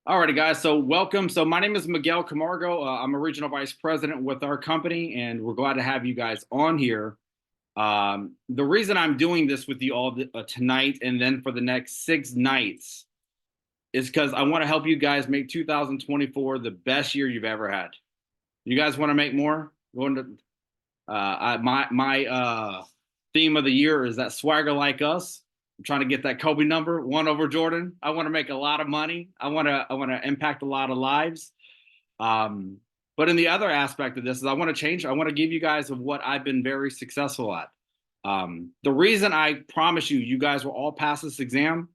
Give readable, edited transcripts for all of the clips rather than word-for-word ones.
Alrighty, guys. So welcome. So my name is Miguel Camargo. I'm a regional vice president with our company, and we're glad to have you guys on here. The reason I'm doing this with you all tonight and then for the next 6 nights is because I want to help you guys make 2024 the best year you've ever had. You guys want to make more? Going to my theme of the year is that swagger like us. I'm trying to get that Kobe number, 1 over Jordan. I want to make a lot of money. I want to impact a lot of lives. But in the other aspect of this is I want to change. I want to give you guys of what I've been very successful at. The reason I promise you guys will all pass this exam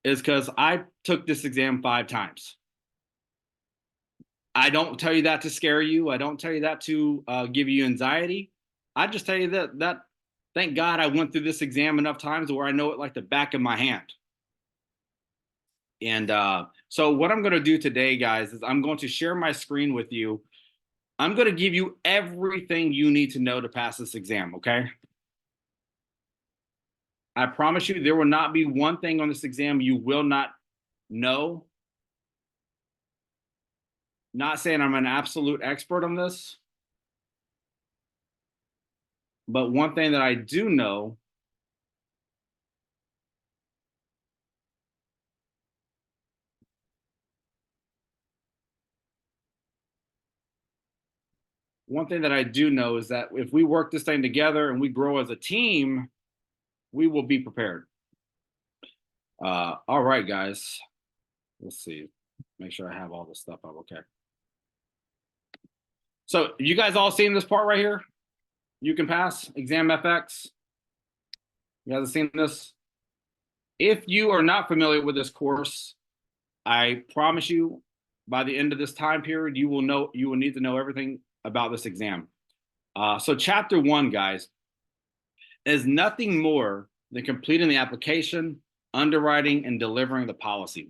is because I took this exam 5 times. I don't tell you that to scare you. I don't tell you that to give you anxiety. I just tell you that thank God I went through this exam enough times where I know it like the back of my hand. And so what I'm going to do today, guys, is I'm going to share my screen with you. I'm going to give you everything you need to know to pass this exam, okay? I promise you there will not be one thing on this exam you will not know. Not saying I'm an absolute expert on this, but one thing that I do know is that if we work this thing together and we grow as a team, we will be prepared. All right, guys. Let's see. Make sure I have all this stuff up. Okay. So you guys all seen this part right here? Ucanpass, Exam FX. You guys have seen this? If you are not familiar with this course, I promise you by the end of this time period, you will need to know everything about this exam. So chapter 1, guys, is nothing more than completing the application, underwriting, and delivering the policy.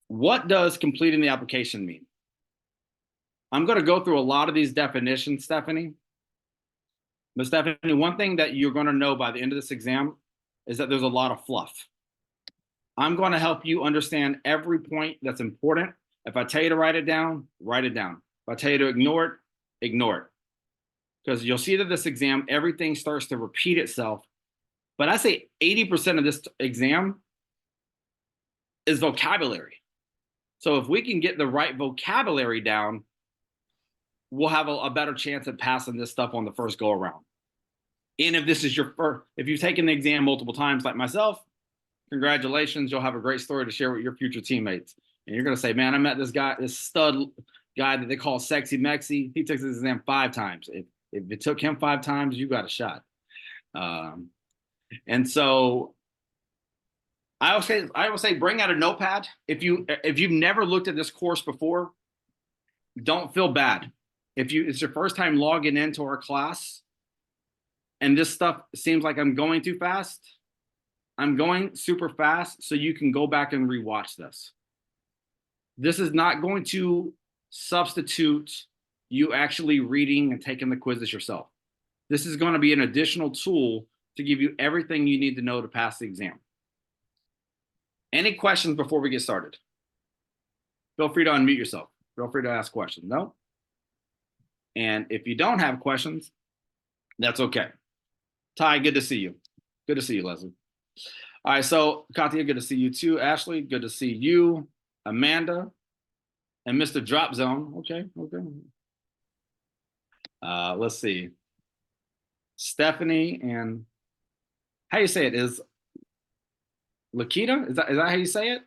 What does completing the application mean? I'm going to go through a lot of these definitions, Stephanie. But Stephanie, one thing that you're going to know by the end of this exam is that there's a lot of fluff. I'm going to help you understand every point that's important. If I tell you to write it down, write it down. If I tell you to ignore it, ignore it. Because you'll see that this exam, everything starts to repeat itself. But I say 80% of this exam is vocabulary. So if we can get the right vocabulary down, we'll have a better chance at passing this stuff on the first go around. And if this is your first, if you've taken the exam multiple times like myself, congratulations, you'll have a great story to share with your future teammates. And you're going to say, man, I met this guy, this stud guy that they call Sexy Mexi. He took this exam 5 times. If it took him 5 times, you got a shot. And so I would say bring out a notepad. If you've never looked at this course before, don't feel bad. If it's your first time logging into our class and this stuff seems like I'm going too fast, I'm going super fast so you can go back and rewatch this. This is not going to substitute you actually reading and taking the quizzes yourself. This is going to be an additional tool to give you everything you need to know to pass the exam. Any questions before we get started? Feel free to unmute yourself. Feel free to ask questions. No? And if you don't have questions, that's okay. Ty, good to see you. Good to see you, Leslie. All right, so Katia, good to see you too. Ashley, good to see you. Amanda and Mr. Drop Zone. Okay. Let's see. Stephanie and how you say it is Lakita? Is that how you say it?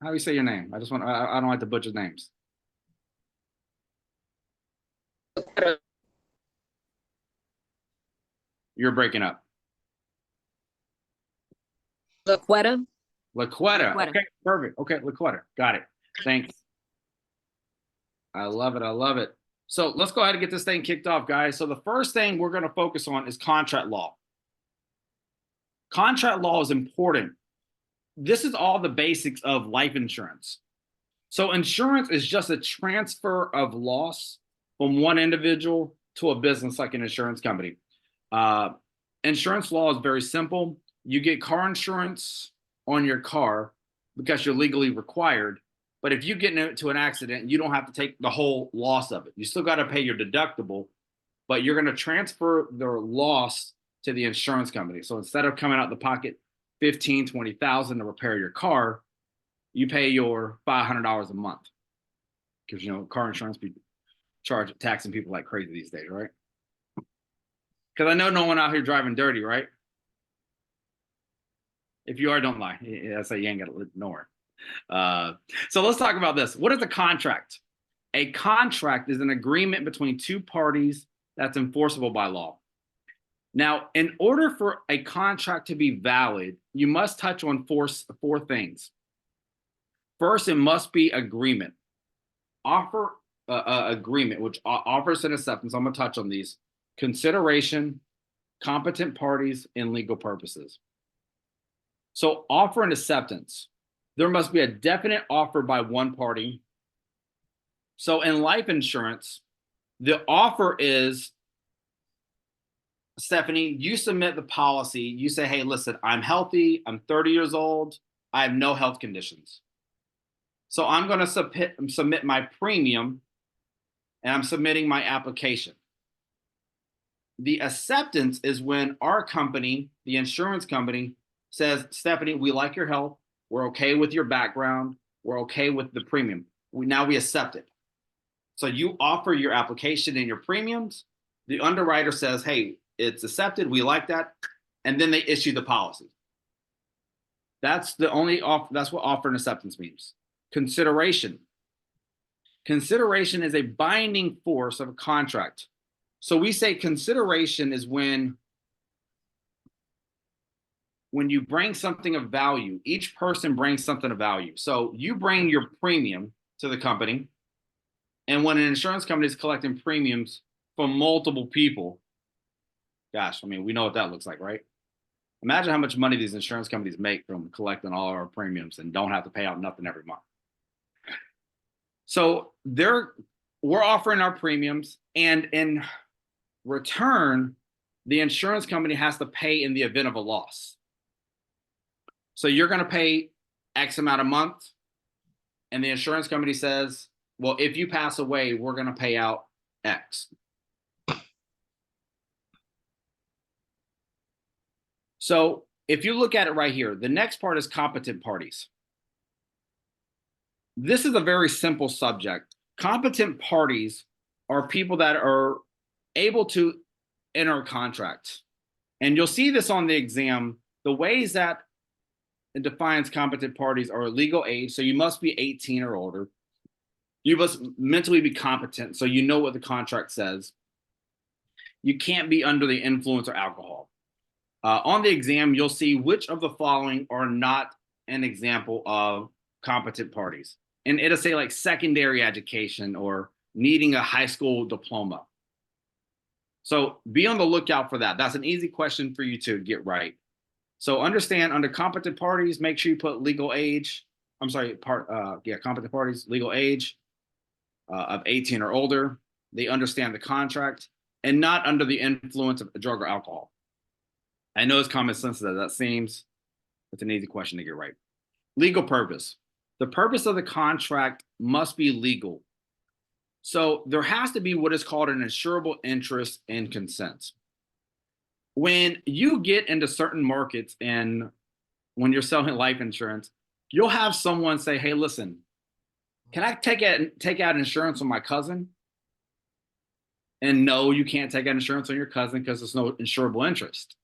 How do you say your name? I don't like to butcher names. You're breaking up. Laquetta. Okay, perfect. Okay, Laquetta. Got it. Thanks. I love it. So let's go ahead and get this thing kicked off, guys. So the first thing we're going to focus on is contract law. Contract law is important. This is all the basics of life insurance. So insurance is just a transfer of loss from one individual to a business like an insurance company. Insurance law is very simple. You get car insurance on your car. because you're legally required. But if you get into an accident, you don't have to take the whole loss of it. You still got to pay your deductible, but you're going to transfer the loss to the insurance company. So instead of coming out the pocket 15, 20,000 to repair your car, you pay your $500 a month because, you know, car insurance people taxing people like crazy these days, right? Because I know no one out here driving dirty, right? If you are, don't lie. That's like you ain't got to ignore. So let's talk about this. What is a contract? A contract is an agreement between two parties that's enforceable by law. Now, in order for a contract to be valid, you must touch on four things. First, it must be agreement. Offer agreement, which offers and acceptance. I'm going to touch on these. Consideration, competent parties, and legal purposes. So offer and acceptance. There must be a definite offer by one party. So in life insurance, the offer is, Stephanie, you submit the policy. You say, hey, listen, I'm healthy. I'm 30 years old. I have no health conditions. So I'm going to submit my premium, and I'm submitting my application. The acceptance is when our company, the insurance company, says, Stephanie, we like your health. We're okay with your background. We're okay with the premium. Now we accept it. So you offer your application and your premiums. The underwriter says, hey, it's accepted. We like that. And then they issue the policy. That's the only offer. That's what offer and acceptance means. Consideration. Consideration is a binding force of a contract. So we say consideration is when you bring something of value. Each person brings something of value. So you bring your premium to the company. And when an insurance company is collecting premiums from multiple people, gosh, I mean, we know what that looks like, right? Imagine how much money these insurance companies make from collecting all our premiums and don't have to pay out nothing every month. So we're offering our premiums, and in return, the insurance company has to pay in the event of a loss. So you're going to pay X amount a month, and the insurance company says, well, if you pass away, we're going to pay out X. So if you look at it right here, the next part is competent parties. This is a very simple subject. Competent parties are people that are able to enter a contract. And you'll see this on the exam. The ways that it defines competent parties are legal age. So you must be 18 or older. You must mentally be competent, so you know what the contract says. You can't be under the influence of alcohol. On the exam, you'll see which of the following are not an example of competent parties. And it'll say like secondary education or needing a high school diploma. So be on the lookout for that. That's an easy question for you to get right. So understand, under competent parties, make sure you put legal age. I'm sorry, competent parties, legal age of 18 or older. They understand the contract and not under the influence of drug or alcohol. I know it's common sense that seems, it's an easy question to get right. Legal purpose. The purpose of the contract must be legal. So there has to be what is called an insurable interest and consent. When you get into certain markets and when you're selling life insurance, you'll have someone say, hey, listen, can I take out insurance on my cousin? And no, you can't take out insurance on your cousin because there's no insurable interest.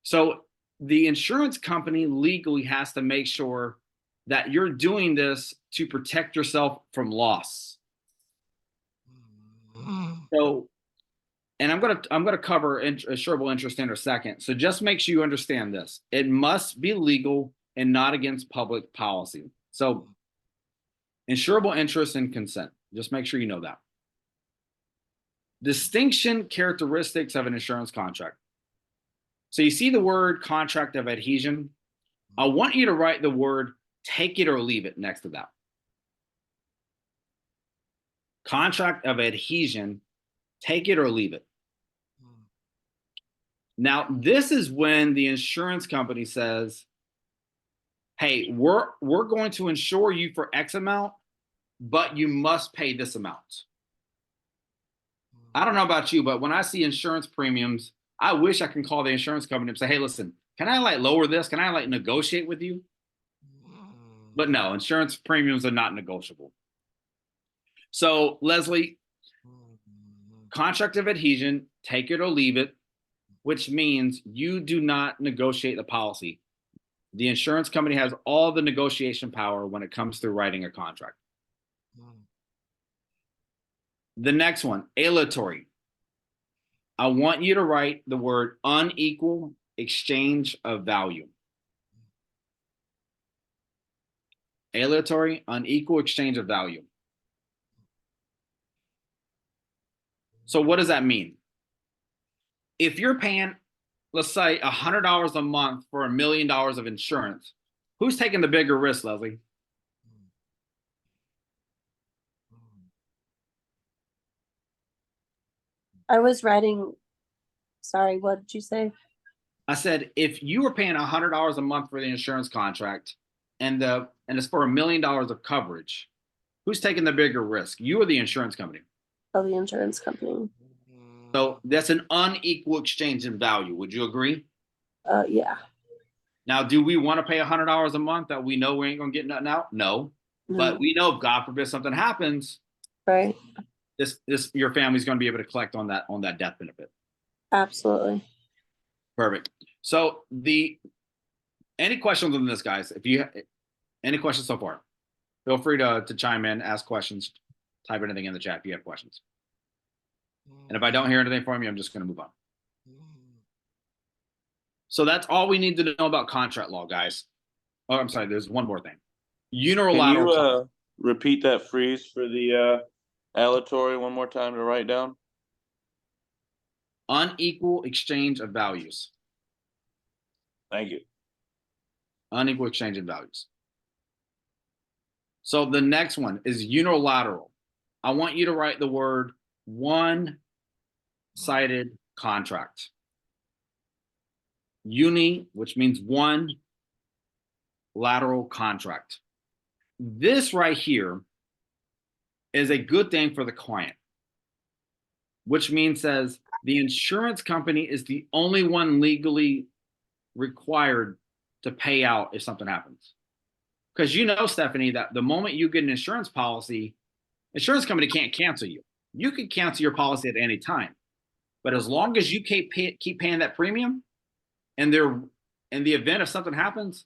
So the insurance company legally has to make sure that you're doing this to protect yourself from loss. So, and I'm gonna cover insurable interest in a second. So just make sure you understand this. It must be legal and not against public policy. So insurable interest and consent. Just make sure you know that. Distinction characteristics of an insurance contract. So you see the word contract of adhesion. I want you to write the word take it or leave it next to that. Contract of adhesion, take it or leave it. Now, this is when the insurance company says, hey, we're going to insure you for X amount, but you must pay this amount. I don't know about you, but when I see insurance premiums, I wish I can call the insurance company and say, hey, listen, can I like lower this? Can I like negotiate with you? But no, insurance premiums are not negotiable. So, Leslie, contract of adhesion, take it or leave it, which means you do not negotiate the policy. The insurance company has all the negotiation power when it comes to writing a contract. The next one, aleatory. I want you to write the word unequal exchange of value. Aleatory, unequal exchange of value. So what does that mean? If you're paying, let's say, $100 a month for $1 million of insurance, who's taking the bigger risk, Leslie? I was writing, sorry, what did you say? I said, if you were paying $100 a month for the insurance contract and it's for $1 million of coverage, who's taking the bigger risk? You or the insurance company? Oh, the insurance company. So that's an unequal exchange in value. Would you agree? Yeah. Now, do we want to pay $100 a month that we know we ain't gonna get nothing out? No. But we know if God forbid something happens, right. This your family's gonna be able to collect on that death benefit. Absolutely. Perfect. So any questions on this, guys? If you any questions so far, feel free to chime in, ask questions, type anything in the chat if you have questions. And if I don't hear anything from you, I'm just going to move on. So that's all we need to know about contract law, guys. Oh, I'm sorry. There's one more thing. Unilateral. Can you repeat that phrase for the aleatory one more time to write down? Unequal exchange of values. Thank you. Unequal exchange of values. So the next one is unilateral. I want you to write the word one-sided contract. Uni, which means one, lateral contract. This right here is a good thing for the client, which means says the insurance company is the only one legally required to pay out if something happens. Because you know, Stephanie, that the moment you get an insurance policy, insurance company can't cancel you. You can cancel your policy at any time. But as long as you keep paying that premium, and they're in the event if something happens,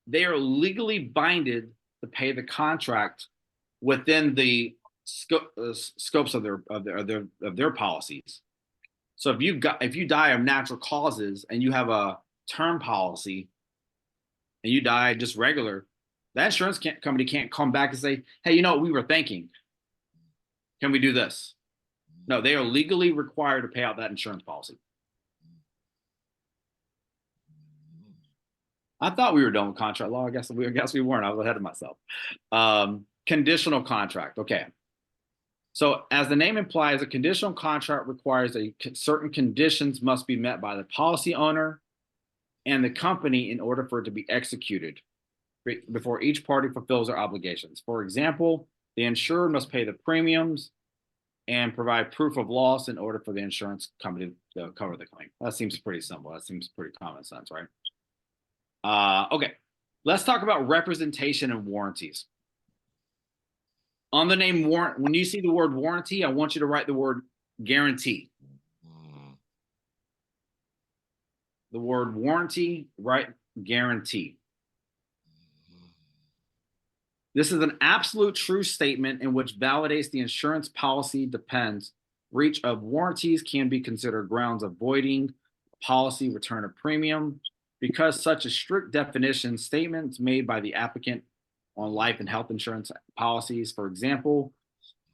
they are legally binded to pay the contract within the scopes of their policies. So if you die of natural causes and you have a term policy and you die just regular, that insurance company can't come back and say, hey, you know what we were thinking? Can we do this? No, they are legally required to pay out that insurance policy. I thought we were done with contract law. I guess we weren't. I was ahead of myself. Conditional contract. Okay. So as the name implies, a conditional contract requires certain conditions must be met by the policy owner and the company in order for it to be executed before each party fulfills their obligations. For example, the insurer must pay the premiums and provide proof of loss in order for the insurance company to cover the claim. That seems pretty simple. That seems pretty common sense, right? Okay, let's talk about representation and warranties. On the name warrant, when you see the word warranty, I want you to write the word guarantee. The word warranty, write guarantee. This is an absolute true statement in which validates the insurance policy depends. Breach of warranties can be considered grounds of voiding policy return of premium. Because such a strict definition, statements made by the applicant on life and health insurance policies, for example,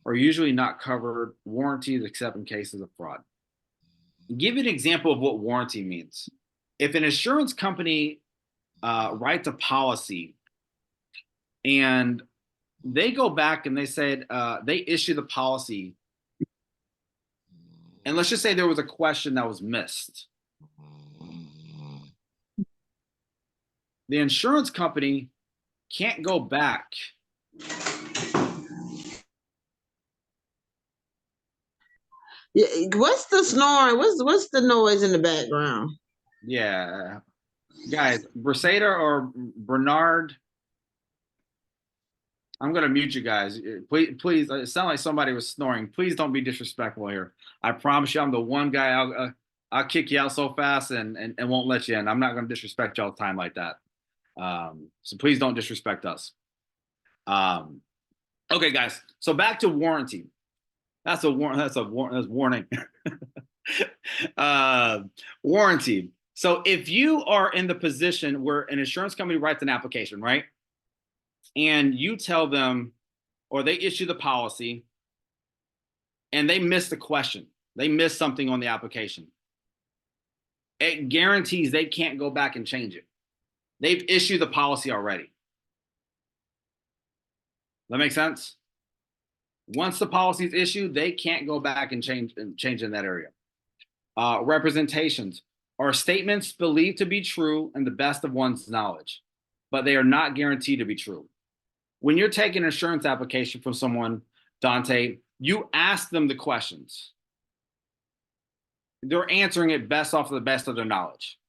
are usually not covered warranties except in cases of fraud. Give an example of what warranty means. If an insurance company writes a policy and they go back and they said they issue the policy, and let's just say there was a question that was missed. The insurance company can't go back. Yeah, what's the snoring? What's the noise in the background? Yeah. Guys, Briseda or Bernard, I'm gonna mute you guys. Please. It sounded like somebody was snoring. Please don't be disrespectful here. I promise you, I'm the one guy. I'll kick you out so fast and won't let you in. I'm not gonna disrespect y'all time like that. So please don't disrespect us. Okay, guys. So back to warranty. That's warning. Warranty. So if you are in the position where an insurance company writes an application, right? And you tell them, or they issue the policy, and they miss the question, they miss something on the application, it guarantees they can't go back and change it. They've issued the policy already. That makes sense? Once the policy is issued, they can't go back and change in that area. Representations are statements believed to be true in the best of one's knowledge, but they are not guaranteed to be true. When you're taking an insurance application from someone, Dante, you ask them the questions. They're answering it best off of the best of their knowledge.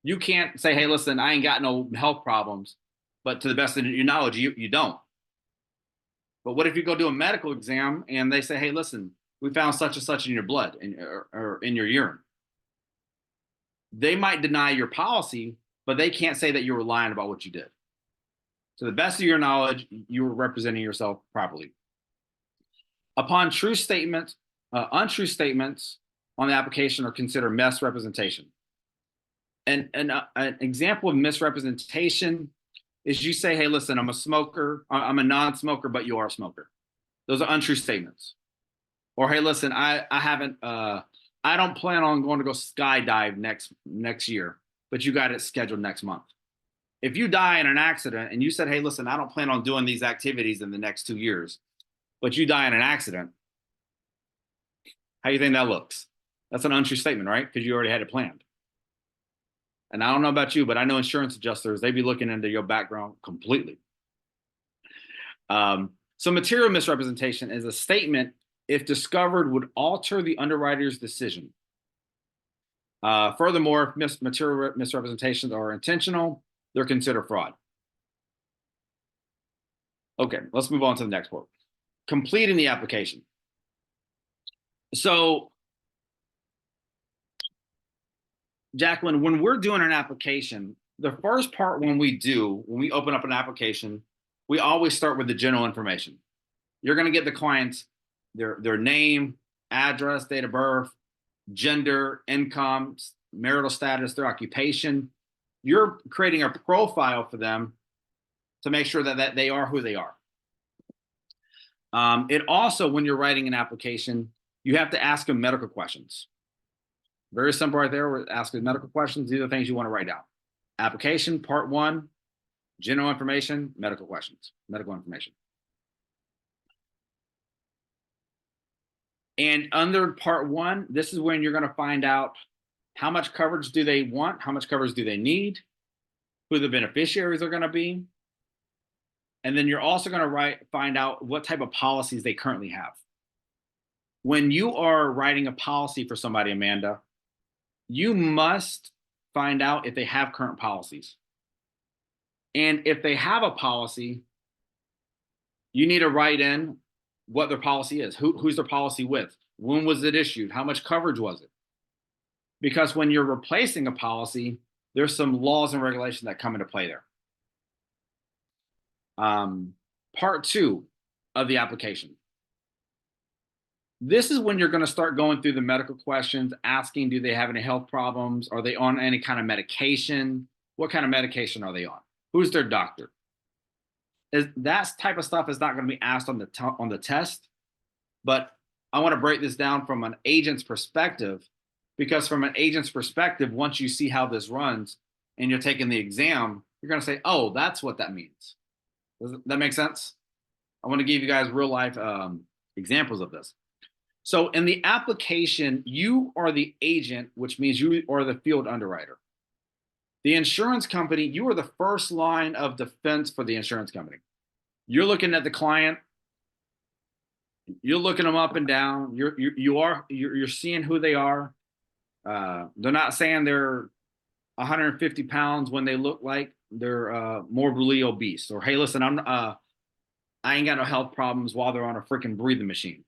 You can't say, hey, listen, I ain't got no health problems, but to the best of your knowledge, you don't. But what if you go do a medical exam and they say, hey, listen, we found such and such in your blood or in your urine? They might deny your policy, but they can't say that you were lying about what you did. To the best of your knowledge, you were representing yourself properly. Upon true statements, untrue statements on the application are considered misrepresentation. And an example of misrepresentation is you say, hey, listen, I'm a smoker, I'm a non-smoker, but you are a smoker. Those are untrue statements. Or, hey, listen, I don't plan on going to go skydive next year, but you got it scheduled next month. If you die in an accident and you said, hey, listen, I don't plan on doing these activities in the next 2 years, but you die in an accident, how do you think that looks? That's an untrue statement, right? Because you already had it planned. And I don't know about you, but I know insurance adjusters, they be looking into your background completely. So material misrepresentation is a statement, if discovered, would alter the underwriter's decision. Furthermore, if material misrepresentations are intentional, they're considered fraud. Okay, let's move on to the next part. Completing the application. So, Jacqueline, when we're doing an application, the first part when we open up an application, we always start with the general information. You're going to get the client's their name, address, date of birth, gender, income, marital status, their occupation. You're creating a profile for them to make sure that they are who they are. It also, when you're writing an application, you have to ask them medical questions. Very simple right there. We're asking medical questions. These are the things you want to write down. Application, part 1, general information, medical questions, medical information. And under part 1, this is when you're going to find out how much coverage do they want, how much coverage do they need, who the beneficiaries are going to be. And then you're also going to find out what type of policies they currently have. When you are writing a policy for somebody, Amanda, you must find out if they have current policies. And if they have a policy, you need to write in what their policy is. Who's their policy with? When was it issued? How much coverage was it? Because when you're replacing a policy, there's some laws and regulations that come into play there. Part 2 of the application. This is when you're going to start going through the medical questions, asking, do they have any health problems? Are they on any kind of medication? What kind of medication are they on? Who's their doctor? That type of stuff is not going to be asked on the test, but I want to break this down from an agent's perspective, because from an agent's perspective, once you see how this runs and you're taking the exam, you're going to say, oh, that's what that means. Does that make sense? I want to give you guys real life examples of this. So in the application, you are the agent, which means you are the field underwriter. The insurance company, you are the first line of defense for the insurance company. You're looking at the client, you're looking them up and down. You're seeing who they are. They're not saying they're 150 pounds when they look like they're morbidly obese. Or hey, listen, I ain't got no health problems while they're on a freaking breathing machine.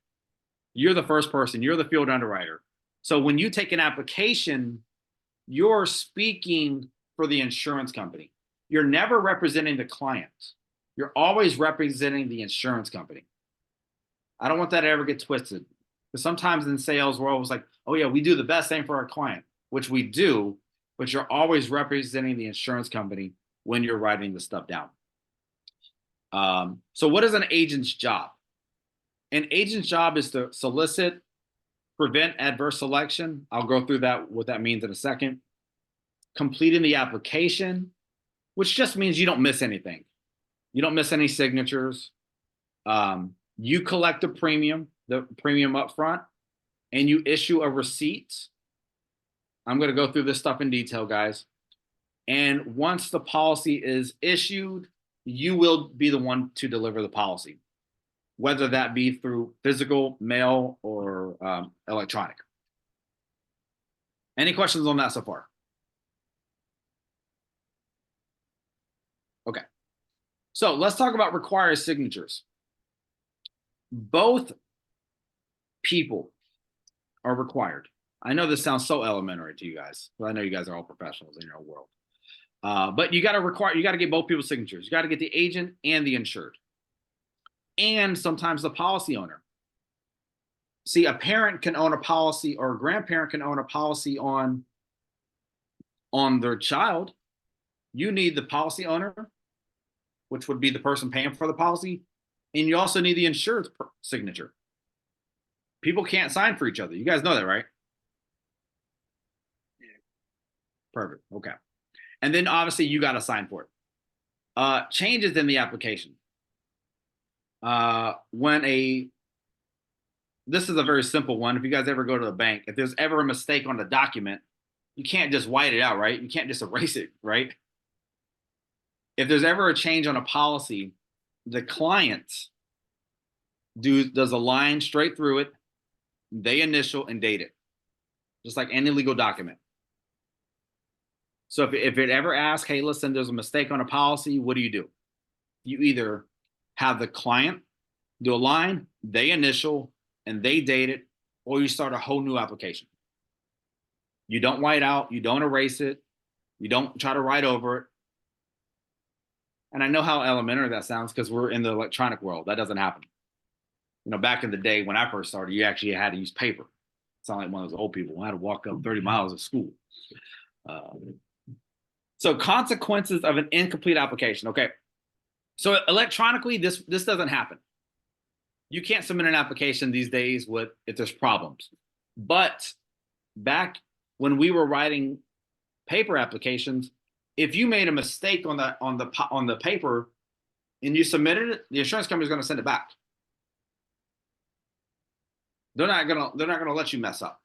You're the first person. You're the field underwriter. So when you take an application, you're speaking for the insurance company. You're never representing the client. You're always representing the insurance company. I don't want that to ever get twisted. Because sometimes in sales, we're always like, oh yeah, we do the best thing for our client, which we do, but you're always representing the insurance company when you're writing the stuff down. So what is an agent's job? An agent's job is to solicit, prevent adverse selection. I'll go through that, what that means in a second. Completing the application, which just means you don't miss anything. You don't miss any signatures. You collect the premium up front, and you issue a receipt. I'm going to go through this stuff in detail, guys. And once the policy is issued, you will be the one to deliver the policy, whether that be through physical, mail, or electronic. Any questions on that so far? Okay. So let's talk about required signatures. Both people are required. I know this sounds so elementary to you guys, but I know you guys are all professionals in your own world. But you got to get both people's signatures. You got to get the agent and the insured, and sometimes the policy owner. See, a parent can own a policy, or a grandparent can own a policy on their child. You need the policy owner, which would be the person paying for the policy, and you also need the insured's signature. People can't sign for each other. You guys know that, right? Perfect. Okay. And then obviously you got to sign for it. Changes in the application. This is a very simple one. If you guys ever go to the bank, if there's ever a mistake on the document, you can't just white it out, right? You can't just erase it, right? If there's ever a change on a policy, the client does a line straight through it. They initial and date it, just like any legal document. So if it ever asks, hey, listen, there's a mistake on a policy, what do? You either have the client do a line, they initial, and they date it, or you start a whole new application. You don't white out, you don't erase it, you don't try to write over it. And I know how elementary that sounds because we're in the electronic world. That doesn't happen. You know, back in the day when I first started, you actually had to use paper. Sound like one of those old people. I had to walk up 30 miles of school. So consequences of an incomplete application. Okay. So electronically, this doesn't happen. You can't submit an application these days if there's problems. But back when we were writing paper applications, if you made a mistake on the paper and you submitted it, the insurance company is going to send it back. They're not gonna let you mess up.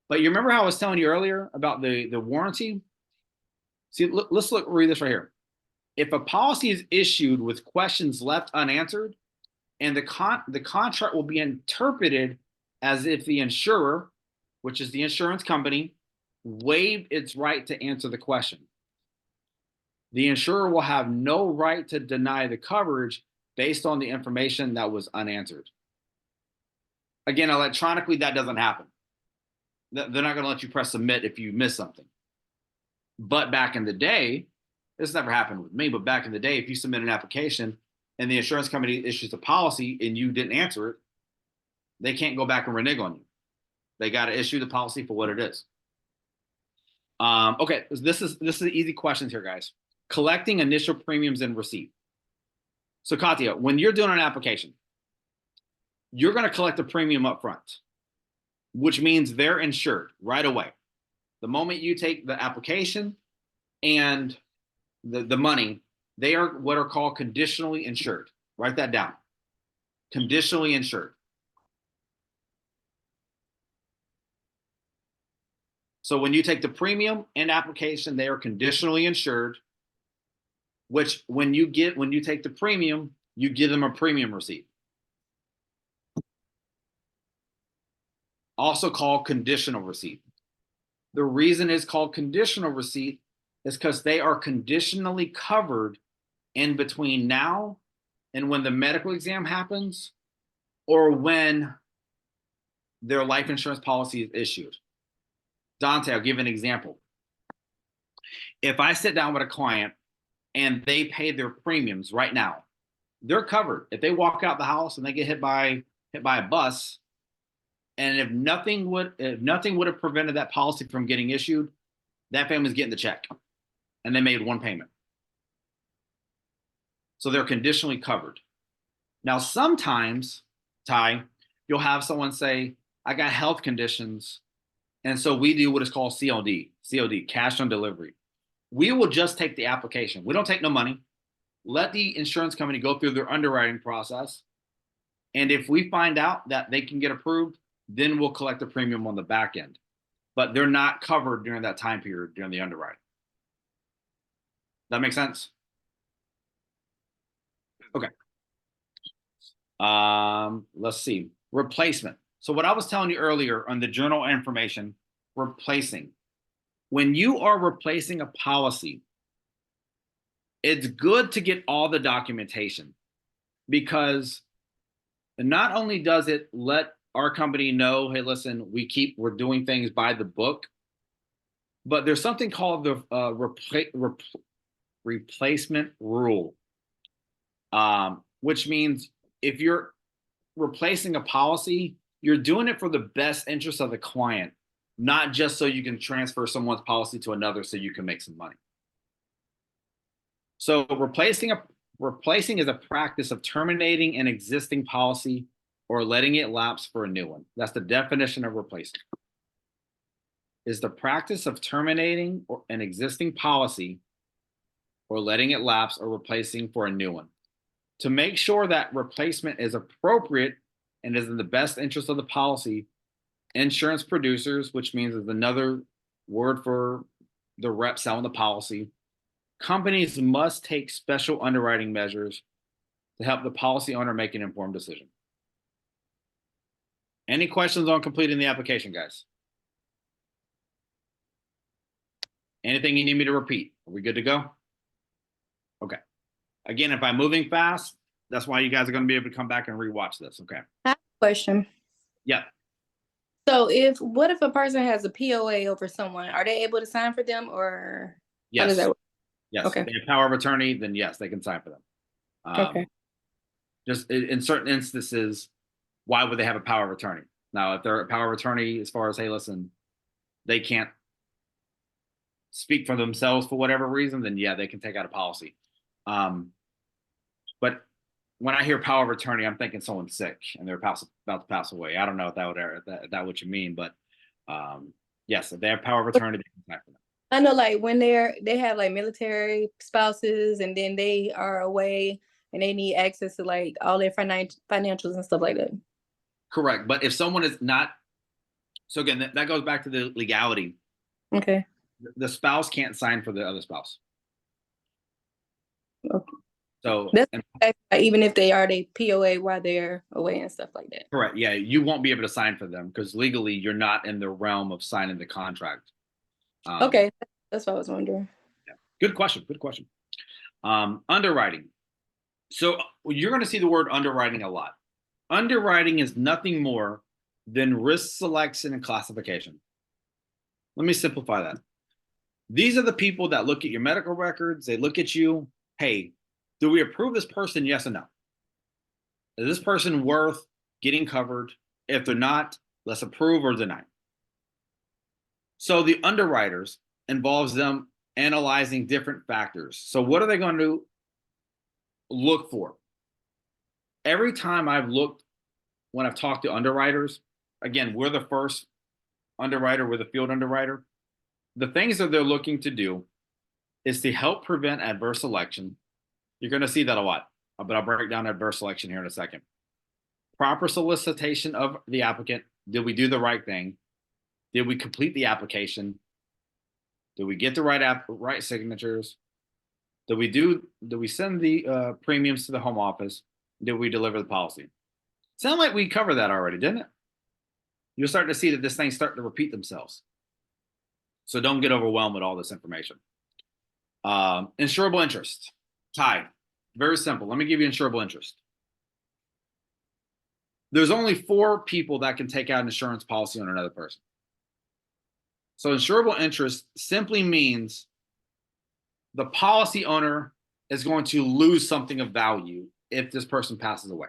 But you remember how I was telling you earlier about the warranty? See, let's read this right here. If a policy is issued with questions left unanswered, and the contract will be interpreted as if the insurer, which is the insurance company, waived its right to answer the question. The insurer will have no right to deny the coverage based on the information that was unanswered. Again, electronically, that doesn't happen. They're not going to let you press submit if you miss something. But back in the day, this never happened with me, but back in the day, if you submit an application and the insurance company issues a policy and you didn't answer it, they can't go back and renege on you. They got to issue the policy for what it is. Okay, this is the easy questions here, guys. Collecting initial premiums and receipt. So Katya, when you're doing an application, you're going to collect a premium up front, which means they're insured right away. The moment you take the application and the money, they are what are called conditionally insured. Write that down. Conditionally insured. So when you take the premium and application, they are conditionally insured, which when you take the premium, you give them a premium receipt. Also called conditional receipt. The reason it's called conditional receipt is because they are conditionally covered in between now and when the medical exam happens, or when their life insurance policy is issued. Dante, I'll give an example. If I sit down with a client and they pay their premiums right now, they're covered. If they walk out the house and they get hit by a bus, and if nothing would have prevented that policy from getting issued, that family's getting the check, and they made one payment. So they're conditionally covered. Now, sometimes, Ty, you'll have someone say, I got health conditions, and so we do what is called COD, cash on delivery. We will just take the application. We don't take no money. Let the insurance company go through their underwriting process. And if we find out that they can get approved, then we'll collect the premium on the back end. But they're not covered during that time period during the underwriting. That make sense? Okay. Let's see. Replacement. So what I was telling you earlier on the journal information, replacing. When you are replacing a policy, it's good to get all the documentation, because not only does it let our company know, hey, listen, we're doing things by the book, but there's something called the replacement rule, which means if you're replacing a policy, you're doing it for the best interest of the client, not just so you can transfer someone's policy to another so you can make some money. So replacing is a practice of terminating an existing policy or letting it lapse for a new one. That's the definition of replacing. Is the practice of terminating an existing policy or letting it lapse or replacing for a new one. To make sure that replacement is appropriate and is in the best interest of the policy, insurance producers, which means is another word for the rep selling the policy, companies must take special underwriting measures to help the policy owner make an informed decision. Any questions on completing the application, guys? Anything you need me to repeat? Are we good to go? Okay. Again, if I'm moving fast, that's why you guys are going to be able to come back and rewatch this. Okay. I have a question. Yeah. So what if a person has a POA over someone? Are they able to sign for them, or how does Yes. that work? Yes. Okay. If they have power of attorney, then yes, they can sign for them. Okay. Just in certain instances, why would they have a power of attorney? Now, if they're a power of attorney, as far as, hey, listen, they can't speak for themselves for whatever reason, then yeah, they can take out a policy. But when I hear power of attorney, I'm thinking someone's sick and they're about to pass away. I don't know if that what you mean, but yes, if they have power of attorney, they can sign for them. I know, like when they have like military spouses and then they are away and they need access to like all their financials and stuff like that. Correct. But if someone is not, so again, that goes back to the legality. Okay. The spouse can't sign for the other spouse. Okay. So Even if they are the POA while they're away and stuff like that. correct. Yeah, you won't be able to sign for them because legally you're not in the realm of signing the contract. Okay, that's what I was wondering. Yeah. Good question. Good question. Underwriting. So you're going to see the word underwriting a lot. Underwriting is nothing more than risk selection and classification. Let me simplify that. These are the people that look at your medical records. They look at you. Hey, do we approve this person? Yes or no? Is this person worth getting covered? If they're not, let's approve or deny. So the underwriters involves them analyzing different factors. So what are they going to look for? Every time when I've talked to underwriters, again, we're the first underwriter, we're the field underwriter. The things that they're looking to do is to help prevent adverse selection. You're going to see that a lot, but I'll break down adverse selection here in a second. Proper solicitation of the applicant. Did we do the right thing? Did we complete the application? Did we get the right signatures? Did we send the premiums to the home office? Did we deliver the policy? Sound like we covered that already, didn't it? You're starting to see that this thing's starting to repeat themselves. So don't get overwhelmed with all this information. Insurable interest. Ty, very simple. Let me give you insurable interest. There's only 4 people that can take out an insurance policy on another person. So insurable interest simply means the policy owner is going to lose something of value if this person passes away.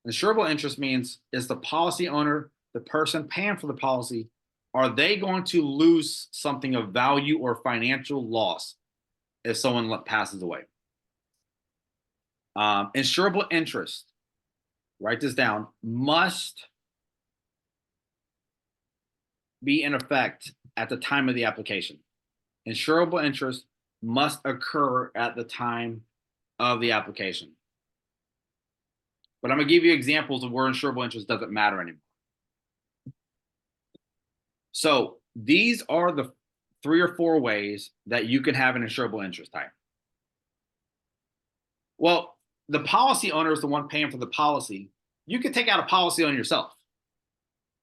Insurable interest means, is the policy owner, the person paying for the policy, are they going to lose something of value or financial loss if someone passes away? Insurable interest, write this down, must be in effect at the time of the application. Insurable interest must occur at the time of the application. But I'm going to give you examples of where insurable interest doesn't matter anymore. So these are the 3 or 4 ways that you can have an insurable interest type. Well, the policy owner is the one paying for the policy. You can take out a policy on yourself.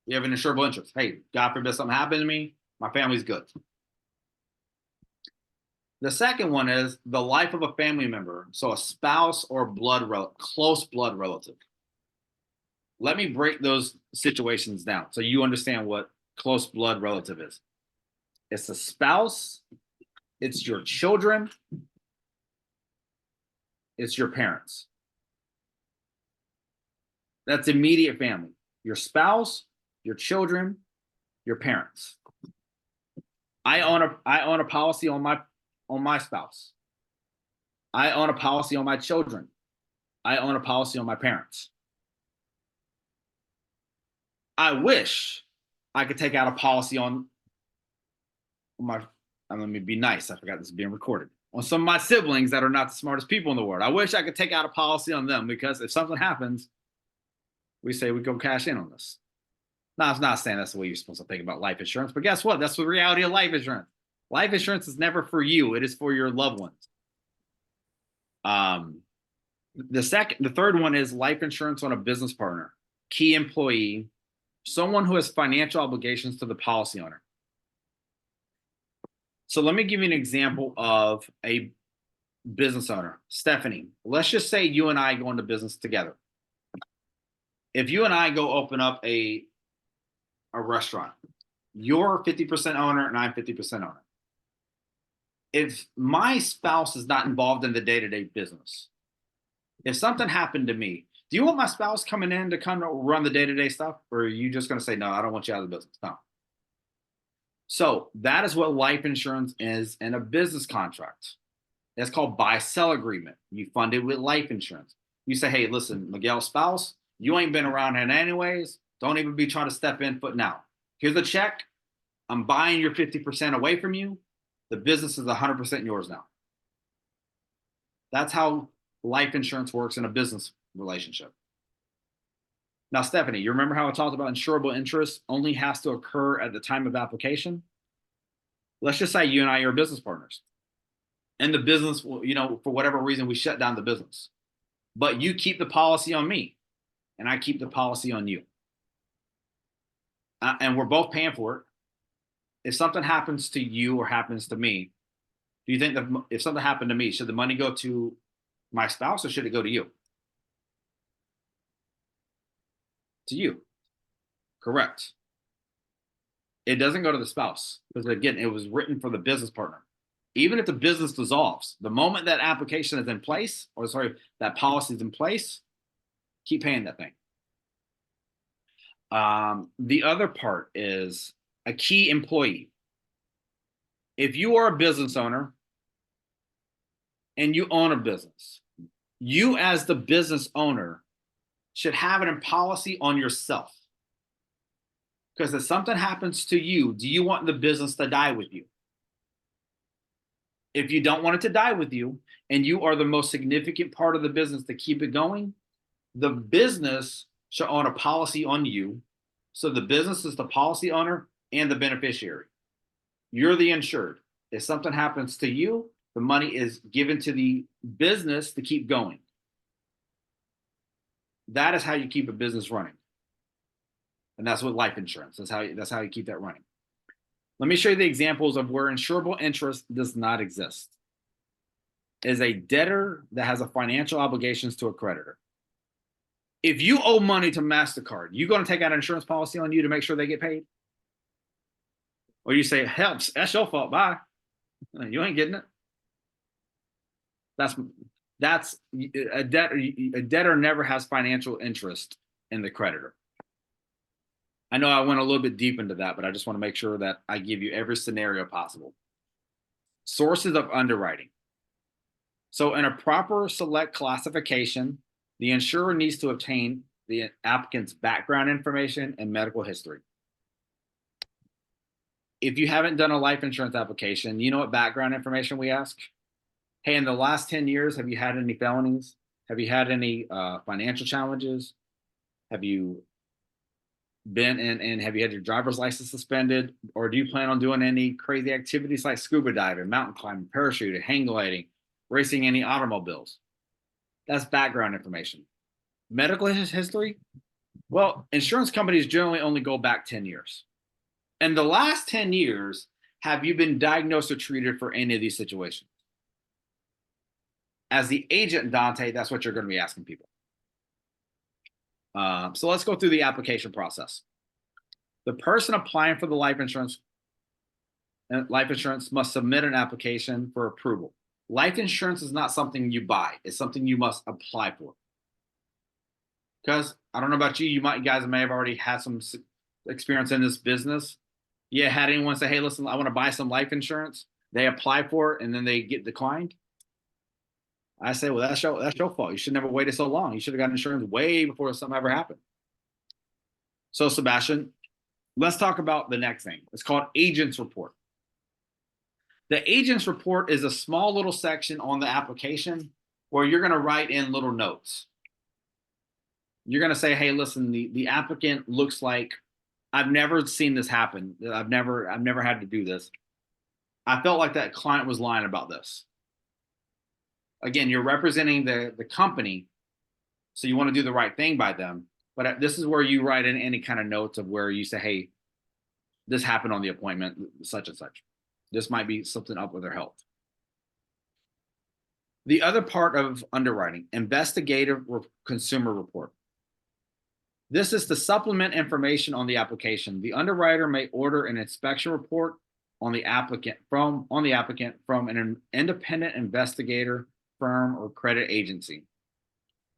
You have an insurable interest. Hey, God forbid something happened to me, my family's good. The second one is the life of a family member, so a spouse or close blood relative. Let me break those situations down so you understand what close blood relative is. It's a spouse, it's your children, it's your parents. That's immediate family. Your spouse, your children, your parents. I own a policy on my spouse. I own a policy on my children. I own a policy on my parents. I wish I could take out a policy on my, let me be nice, I forgot this is being recorded, on some of my siblings that are not the smartest people in the world. I wish I could take out a policy on them, because if something happens, we say we go cash in on this. Now, I'm not saying that's the way you're supposed to think about life insurance, but guess what? That's the reality of life insurance. Life insurance is never for you. It is for your loved ones. The third one is life insurance on a business partner, key employee, someone who has financial obligations to the policy owner. So let me give you an example of a business owner. Stephanie, let's just say you and I go into business together. If you and I go open up a restaurant, you're 50% owner and I'm 50% owner. If my spouse is not involved in the day-to-day business, if something happened to me, do you want my spouse coming in to come to run the day-to-day stuff? Or are you just going to say, no, I don't want you out of the business? No. So that is what life insurance is in a business contract. It's called buy-sell agreement. You fund it with life insurance. You say, hey, listen, Miguel's spouse, you ain't been around here anyways. Don't even be trying to step in foot now. Here's the check. I'm buying your 50% away from you. The business is 100% yours now. That's how life insurance works in a business relationship. Now, Stephanie, you remember how I talked about insurable interest only has to occur at the time of application? Let's just say you and I are business partners. And the business, you know, for whatever reason, we shut down the business. But you keep the policy on me, and I keep the policy on you. And we're both paying for it. If something happens to you or happens to me, do you think that if something happened to me, should the money go to my spouse or should it go to you? To you. Correct. It doesn't go to the spouse because, again, it was written for the business partner. Even if the business dissolves, the moment that application is in place, or sorry, that policy is in place, keep paying that thing. The other part is a key employee. If you are a business owner and you own a business, you as the business owner should have it in policy on yourself. Because if something happens to you, do you want the business to die with you? If you don't want it to die with you, and you are the most significant part of the business to keep it going, the business should own a policy on you So the business is the policy owner and the beneficiary. You're the insured. If something happens to you, the money is given to the business to keep going. That is how you keep a business running. And that's with life insurance. That's how you keep that running. Let me show you the examples of where insurable interest does not exist. Is a debtor that has a financial obligations to a creditor. If you owe money to MasterCard, you going to take out an insurance policy on you to make sure they get paid? Or you say, helps, that's your fault, bye. You ain't getting it. That's a debtor. A debtor never has financial interest in the creditor. I know I went a little bit deep into that, but I just want to make sure that I give you every scenario possible. Sources of underwriting. So in a proper select classification, the insurer needs to obtain the applicant's background information and medical history. If you haven't done a life insurance application, you know what background information we ask? Hey, in the last 10 years, have you had any felonies? Have you had any financial challenges? Have you been in and have you had your driver's license suspended? Or do you plan on doing any crazy activities like scuba diving, mountain climbing, parachuting, hang gliding, racing any automobiles? That's background information. Medical history? Well, insurance companies generally only go back 10 years. In the last 10 years, have you been diagnosed or treated for any of these situations? As the agent, Dante, that's what you're going to be asking people. So let's go through the application process. The person applying for the life insurance must submit an application for approval. Life insurance is not something you buy. It's something you must apply for. Because I don't know about you, you guys may have already had some experience in this business. You had anyone say, hey, listen, I want to buy some life insurance. They apply for it and then they get declined. I say, well, that's your fault. You should never waited so long. You should have gotten insurance way before something ever happened. So Sebastian, let's talk about the next thing. It's called agent's report. The agent's report is a small little section on the application where you're going to write in little notes. You're going to say, hey, listen, the applicant looks like, I've never seen this happen. I've never had to do this. I felt like that client was lying about this. Again, you're representing the company, so you want to do the right thing by them. But this is where you write in any kind of notes of where you say, hey, this happened on the appointment, such and such. This might be something up with their health. The other part of underwriting, investigative consumer report. This is to supplement information on the application. The underwriter may order an inspection report on the applicant from an independent investigator firm or credit agency,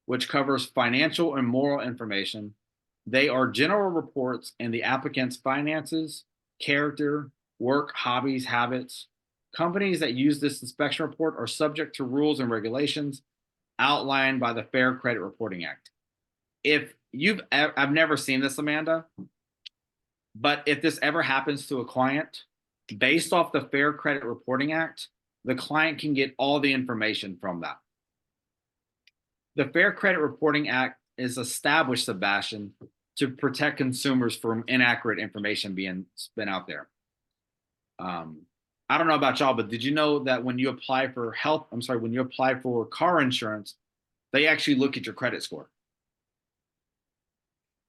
which covers financial and moral information. They are general reports in the applicant's finances, character, work, hobbies, habits. Companies that use this inspection report are subject to rules and regulations outlined by the Fair Credit Reporting Act. I've never seen this, Amanda, but if this ever happens to a client, based off the Fair Credit Reporting Act, the client can get all the information from that. The Fair Credit Reporting Act is established, Sebastian, to protect consumers from inaccurate information being spent out there. I don't know about y'all, but did you know that when you apply for when you apply for car insurance, they actually look at your credit score.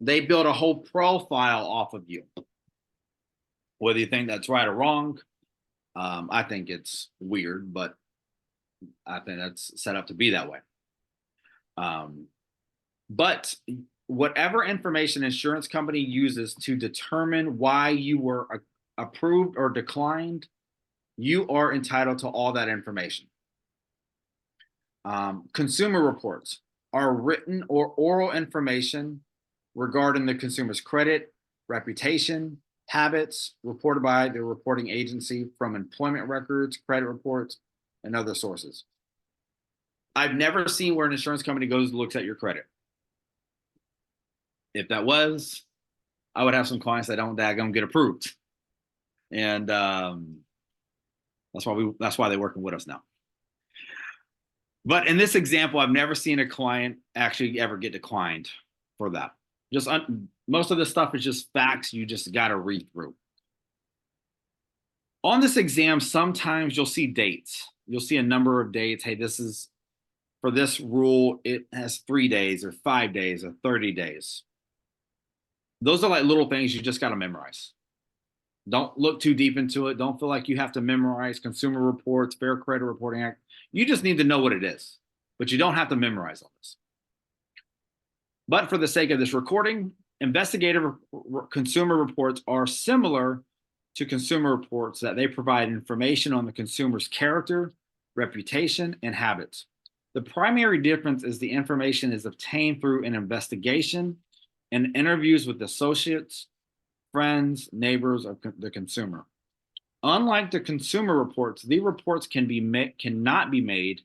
They build a whole profile off of you. Whether you think that's right or wrong, I think it's weird, but I think that's set up to be that way. But whatever information insurance company uses to determine why you were approved or declined, you are entitled to all that information. Consumer reports are written or oral information regarding the consumer's credit, reputation, habits reported by the reporting agency from employment records, credit reports, and other sources. I've never seen where an insurance company goes and looks at your credit. If that was, I would have some clients that don't get approved. And that's why they're working with us now. But in this example, I've never seen a client actually ever get declined for that. Just Most of this stuff is just facts you just got to read through. On this exam, sometimes you'll see dates. You'll see a number of dates. Hey, this is for this rule, it has 3 days or 5 days or 30 days. Those are like little things you just got to memorize. Don't look too deep into it. Don't feel like you have to memorize Consumer Reports, Fair Credit Reporting Act. You just need to know what it is, but you don't have to memorize all this. But for the sake of this recording, investigative consumer reports are similar to consumer reports that they provide information on the consumer's character, reputation, and habits. The primary difference is the information is obtained through an investigation and interviews with associates, friends, neighbors of the consumer. Unlike the consumer reports, these reports cannot be made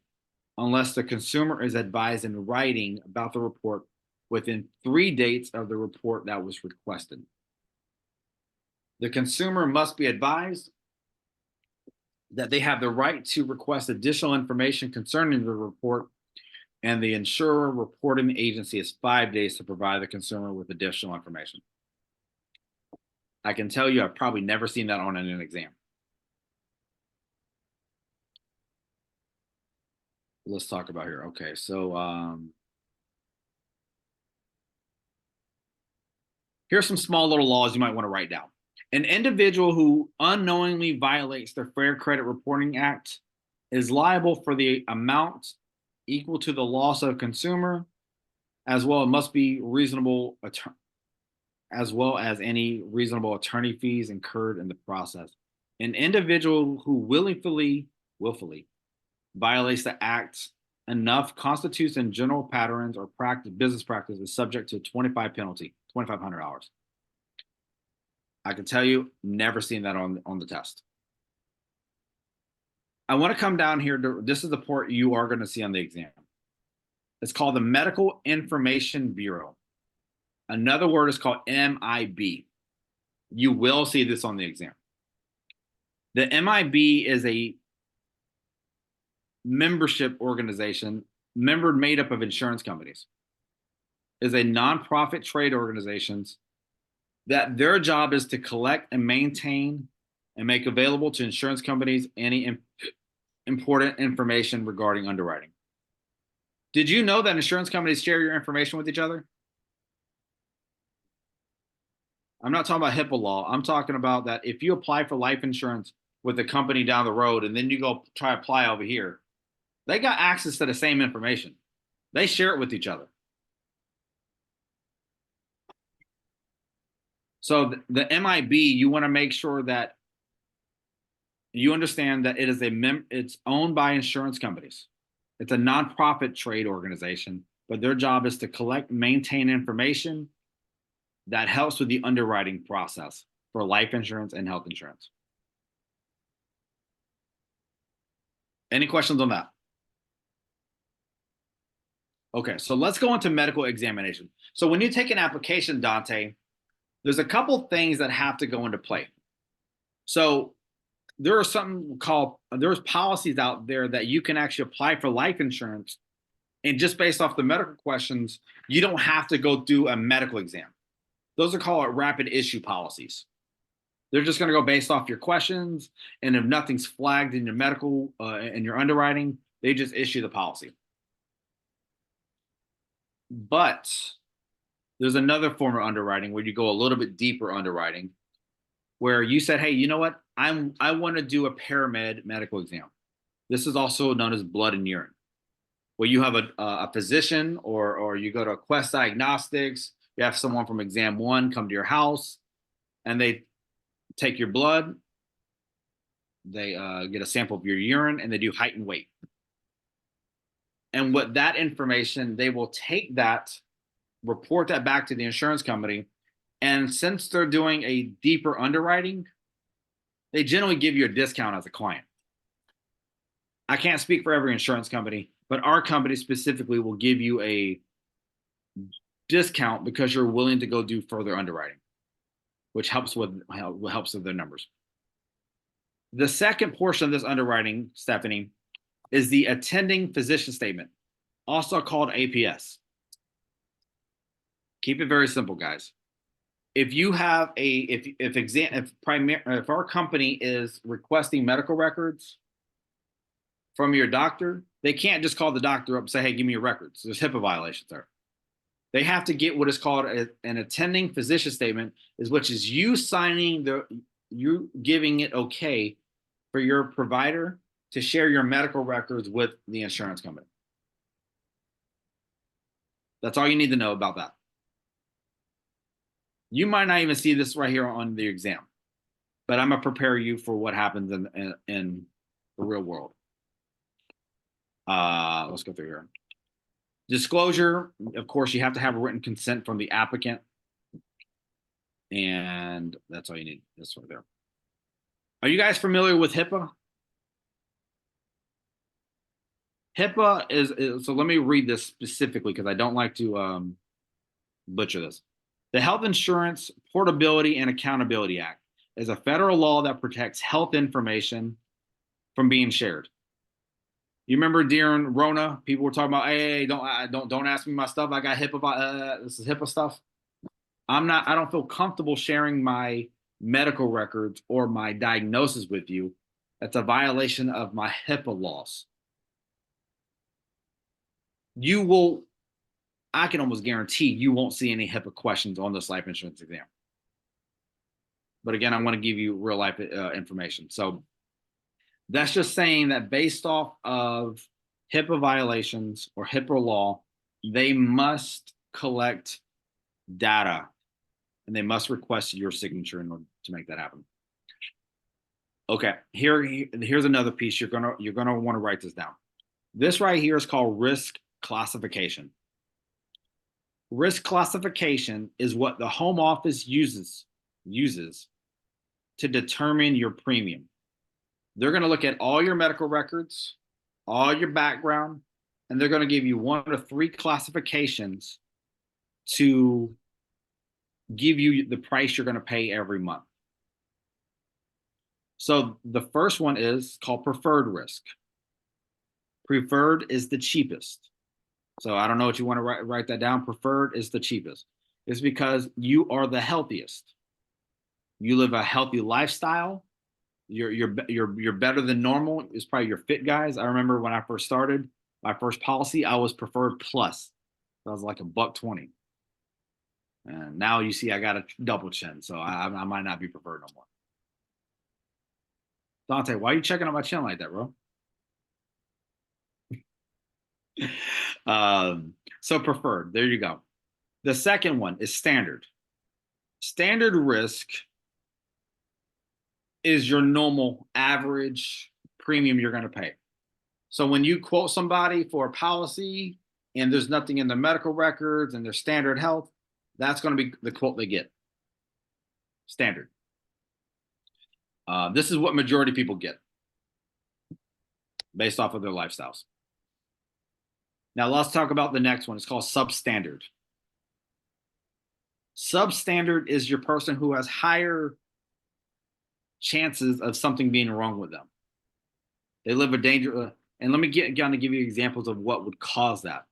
unless the consumer is advised in writing about the report within 3 dates of the report that was requested. The consumer must be advised that they have the right to request additional information concerning the report, and the insurer reporting agency has 5 days to provide the consumer with additional information. I can tell you I've probably never seen that on an exam. Let's talk about here. Okay, so here's some small little laws you might want to write down. An individual who unknowingly violates the Fair Credit Reporting Act is liable for the amount equal to the loss of consumer, as well. It must be reasonable, as well as any reasonable attorney fees incurred in the process. An individual who willfully violates the act enough constitutes in general patterns or business practice is subject to a $2,500. I can tell you, never seen that on the test. I want to come down here to, this is the part you are going to see on the exam. It's called the Medical Information Bureau. Another word is called MIB. You will see this on the exam. The MIB is a membership organization, made up of insurance companies. Is a nonprofit trade organizations that their job is to collect and maintain and make available to insurance companies any important information regarding underwriting. Did you know that insurance companies share your information with each other? I'm not talking about HIPAA law. I'm talking about that if you apply for life insurance with a company down the road and then you go try to apply over here, they got access to the same information. They share it with each other. So the MIB, you want to make sure that you understand that it is it's owned by insurance companies. It's a nonprofit trade organization, but their job is to collect and maintain information that helps with the underwriting process for life insurance and health insurance. Any questions on that? Okay, so let's go into medical examination. So when you take an application, Dante, there's a couple things that have to go into play. So there's policies out there that you can actually apply for life insurance, and just based off the medical questions, you don't have to go through a medical exam. Those are called rapid issue policies. They're just going to go based off your questions, and if nothing's flagged in your medical and your underwriting, they just issue the policy. But there's another form of underwriting where you go a little bit deeper underwriting, where you said, hey, you know what? I want to do a paramed medical exam. This is also known as blood and urine, where you have a physician or you go to Quest Diagnostics, you have someone from exam 1 come to your house, and they take your blood, they get a sample of your urine, and they do height and weight. And what that information, they will take that, report that back to the insurance company. And since they're doing a deeper underwriting, they generally give you a discount as a client. I can't speak for every insurance company, but our company specifically will give you a discount because you're willing to go do further underwriting, which helps with their numbers. The second portion of this underwriting, Stephanie, is the attending physician statement, also called APS. Keep it very simple, guys. if you have if our company is requesting medical records from your doctor, they can't just call the doctor up and say, "Hey, give me your records." There's HIPAA violations there. They have to get what is called an attending physician statement, which is you signing you giving it okay for your provider to share your medical records with the insurance company. That's all you need to know about that. You might not even see this right here on the exam, but I'm gonna prepare you for what happens in the real world. Let's go through here. Disclosure, of course, you have to have a written consent from the applicant. And that's all you need. This right there. Are you guys familiar with HIPAA? HIPAA is so let me read this specifically because I don't like to butcher this. The Health Insurance Portability and Accountability Act is a federal law that protects health information from being shared. You remember during Rona, people were talking about, "Hey, don't ask me my stuff. I got HIPAA. This is HIPAA stuff." I don't feel comfortable sharing my medical records or my diagnosis with you. That's a violation of my HIPAA laws. I can almost guarantee you won't see any HIPAA questions on this life insurance exam. But again, I'm going to give you real life information. So that's just saying that based off of HIPAA violations or HIPAA law, they must collect data and they must request your signature in order to make that happen. Okay, here's another piece. You're gonna want to write this down. This right here is called risk classification. Risk classification is what the home office uses to determine your premium. They're going to look at all your medical records, all your background, and they're going to give you 1 of 3 classifications to give you the price you're going to pay every month. So the first one is called preferred risk. Preferred is the cheapest. So I don't know what you want to write that down. Preferred is the cheapest. It's because you are the healthiest. You live a healthy lifestyle. You're better than normal. It's probably your fit guys. I remember when I first started my first policy, I was preferred plus. So I was like $120. And now you see I got a double chin, so I might not be preferred no more. Dante, why are you checking on my chin like that, bro? So preferred, there you go. The second one is standard. Standard risk is your normal average premium you're going to pay. So when you quote somebody for a policy and there's nothing in the medical records and their standard health, that's going to be the quote they get. Standard. This is what majority of people get based off of their lifestyles. Now let's talk about the next one. It's called substandard. Substandard is your person who has higher chances of something being wrong with them. They live a danger. And let me get to give you examples of what would cause that.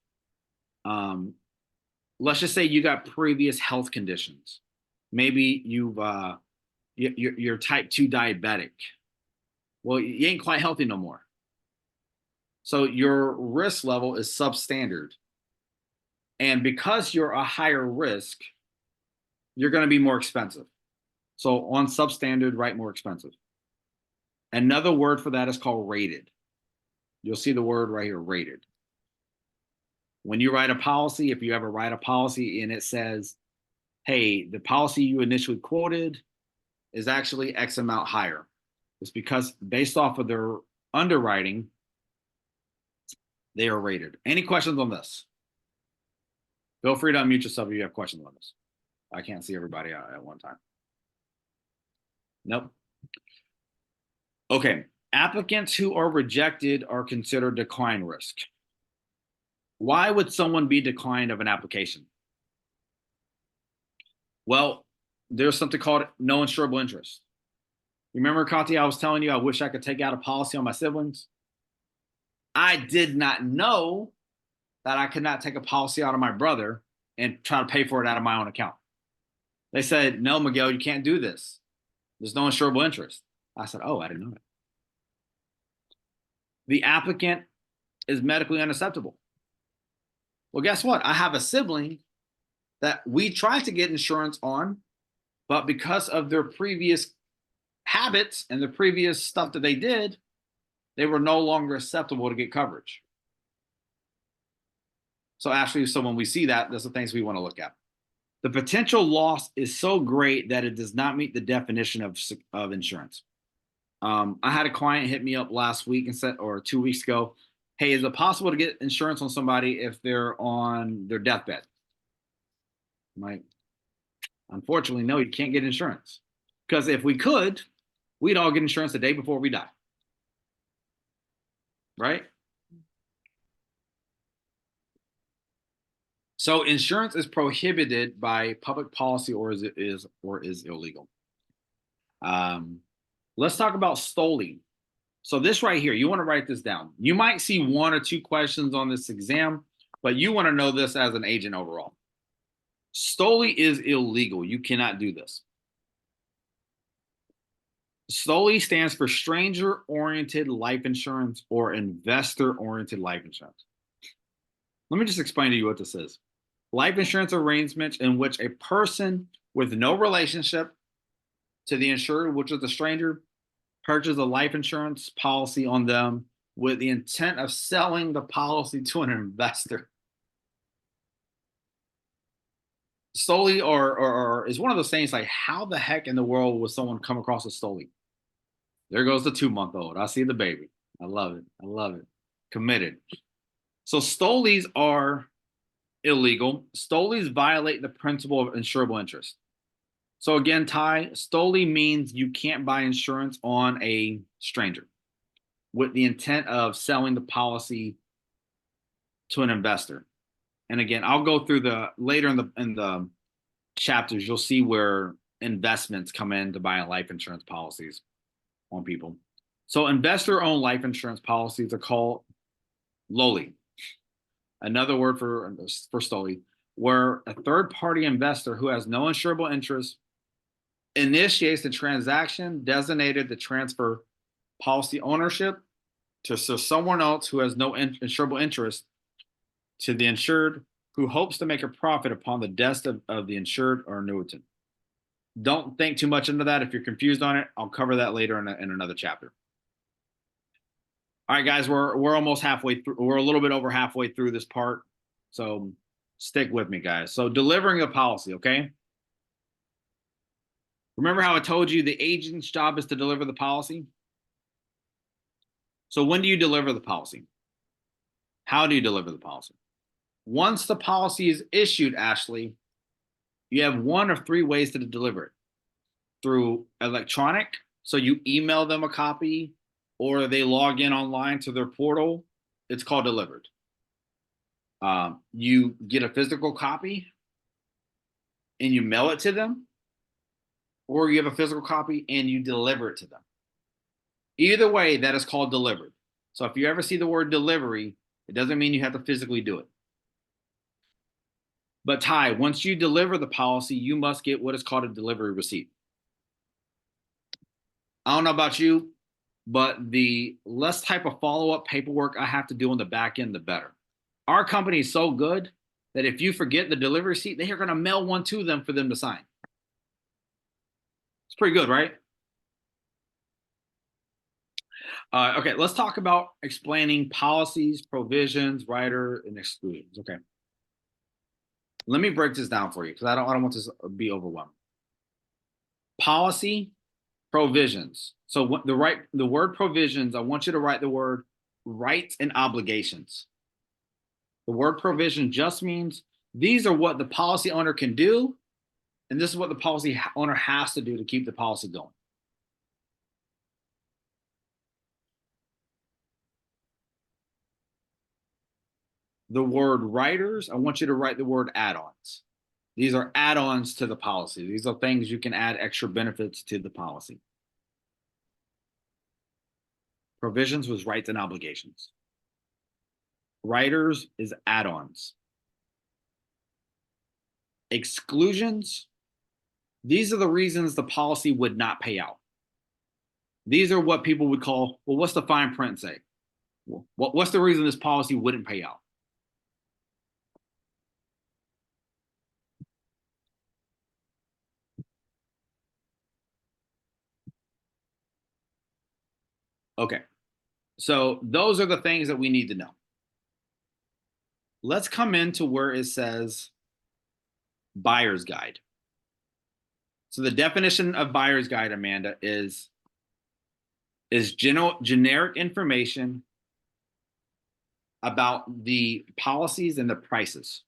Let's just say you got previous health conditions. Maybe you're type 2 diabetic. Well, you ain't quite healthy no more. So your risk level is substandard. And because you're a higher risk, you're going to be more expensive. So on substandard, write more expensive. Another word for that is called rated. You'll see the word right here, rated. When you write a policy, if you ever write a policy and it says, hey, the policy you initially quoted is actually X amount higher. It's because based off of their underwriting, they are rated. Any questions on this? Feel free to unmute yourself if you have questions on this. I can't see everybody at one time. Nope. Okay. Applicants who are rejected are considered decline risk. Why would someone be declined of an application? Well, there's something called no insurable interest. Remember, Katya, I was telling you I wish I could take out a policy on my siblings? I did not know that I could not take a policy out of my brother and try to pay for it out of my own account. They said, no, Miguel, you can't do this. There's no insurable interest. I said, oh, I didn't know that. The applicant is medically unacceptable. Well, guess what? I have a sibling that we tried to get insurance on, but because of their previous habits and the previous stuff that they did, they were no longer acceptable to get coverage. So actually, so when we see that, that's the things we want to look at. The potential loss is so great that it does not meet the definition of insurance. I had a client hit me up last week and said, or 2 weeks ago, hey, is it possible to get insurance on somebody if they're on their deathbed? I'm like, unfortunately, no, you can't get insurance. Because if we could, we'd all get insurance the day before we die. Right? So insurance is prohibited by public policy or is illegal. Let's talk about stolen. So this right here, you want to write this down. You might see 1 or 2 questions on this exam, but you want to know this as an agent overall. Stolen is illegal. You cannot do this. STOLI stands for stranger-oriented life insurance or investor-oriented life insurance. Let me just explain to you what this is. Life insurance arrangements in which a person with no relationship to the insured, which is the stranger, purchases a life insurance policy on them with the intent of selling the policy to an investor. STOLI or is one of those things like, how the heck in the world would someone come across a STOLI? There goes the 2-month-old. I see the baby. I love it. I love it. Committed. So STOLIs are illegal. STOLIs violate the principle of insurable interest. So again, Ty, STOLI means you can't buy insurance on a stranger with the intent of selling the policy to an investor. And again, I'll go through the later in the chapters, you'll see where investments come in to buying life insurance policies on people. So investor-owned life insurance policies are called LOLI. Another word for STOLI, where a third-party investor who has no insurable interest initiates the transaction designated to transfer policy ownership to someone else who has no insurable interest to the insured, who hopes to make a profit upon the death of the insured or annuitant. Don't think too much into that. If you're confused on it, I'll cover that later in another chapter. All right, guys, we're almost halfway through. We're a little bit over halfway through this part. So stick with me, guys. So delivering a policy, okay? Remember how I told you the agent's job is to deliver the policy? So when do you deliver the policy? How do you deliver the policy? Once the policy is issued, Ashley, you have 1 of 3 ways to deliver it. Through electronic, so you email them a copy, or they log in online to their portal, it's called delivered. You get a physical copy and you mail it to them, or you have a physical copy and you deliver it to them. Either way, that is called delivered. So if you ever see the word delivery, it doesn't mean you have to physically do it. But Ty, once you deliver the policy, you must get what is called a delivery receipt. I don't know about you, but the less type of follow-up paperwork I have to do on the back end, the better. Our company is so good that if you forget the delivery receipt, they are going to mail one to them for them to sign. It's pretty good, right? Okay, let's talk about explaining policies, provisions, rider, and exclusions. Okay. Let me break this down for you because I don't want this to be overwhelming. Policy, provisions. So what the word provisions, I want you to write the word rights and obligations. The word provision just means these are what the policy owner can do, and this is what the policy owner has to do to keep the policy going. The word riders, I want you to write the word add-ons. These are add-ons to the policy. These are things you can add extra benefits to the policy. Provisions was rights and obligations. Riders is add-ons. Exclusions these are the reasons the policy would not pay out. These are what people would call, well, what's the fine print say? What's the reason this policy wouldn't pay out? Okay, so those are the things that we need to know. Let's come into where it says buyer's guide. So the definition of buyer's guide, Amanda, is generic information about the policies and the prices.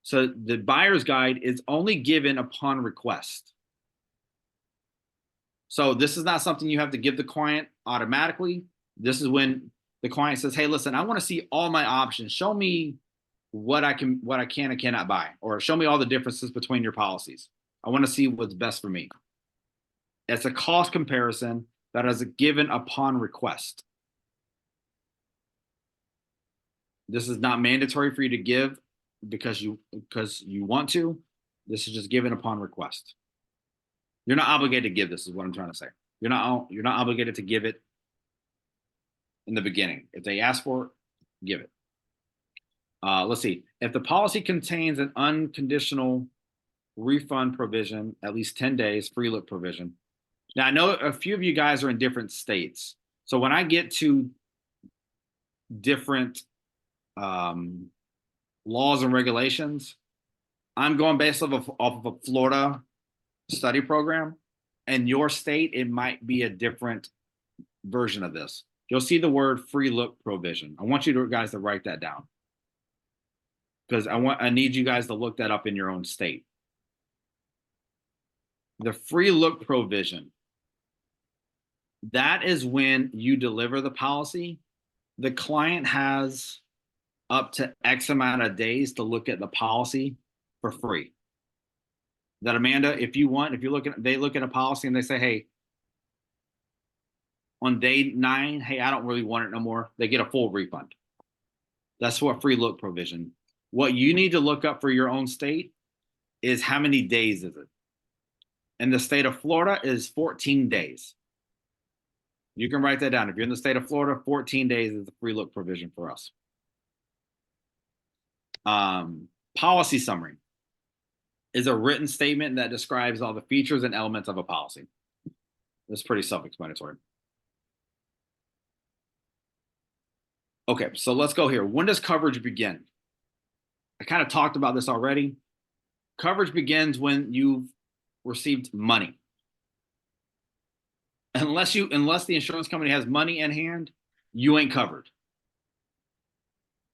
So the buyer's guide is only given upon request. So this is not something you have to give the client automatically. This is when the client says, hey, listen, I want to see all my options. Show me what I can and cannot buy, or show me all the differences between your policies. I want to see what's best for me. It's a cost comparison that is given upon request. This is not mandatory for you to give because you want to. This is just given upon request. You're not obligated to give this, is what I'm trying to say. You're not obligated to give it in the beginning. If they ask for it, give it. Let's see. If the policy contains an unconditional refund provision, at least 10 days, free look provision. Now, I know a few of you guys are in different states. So when I get to different laws and regulations, I'm going based off of a Florida study program. And your state, it might be a different version of this. You'll see the word free look provision. I want you guys to write that down, because I need you guys to look that up in your own state. The free look provision, that is when you deliver the policy, the client has up to X amount of days to look at the policy for free. That, Amanda, they look at a policy and they say, hey, on day 9, hey, I don't really want it no more, they get a full refund. That's what free look provision. What you need to look up for your own state is how many days is it? And the state of Florida is 14 days. You can write that down. If you're in the state of Florida, 14 days is the free look provision for us. Policy summary is a written statement that describes all the features and elements of a policy. It's pretty self-explanatory. Okay, so let's go here. When does coverage begin? I kind of talked about this already. Coverage begins when you've received money. Unless the insurance company has money in hand, you ain't covered.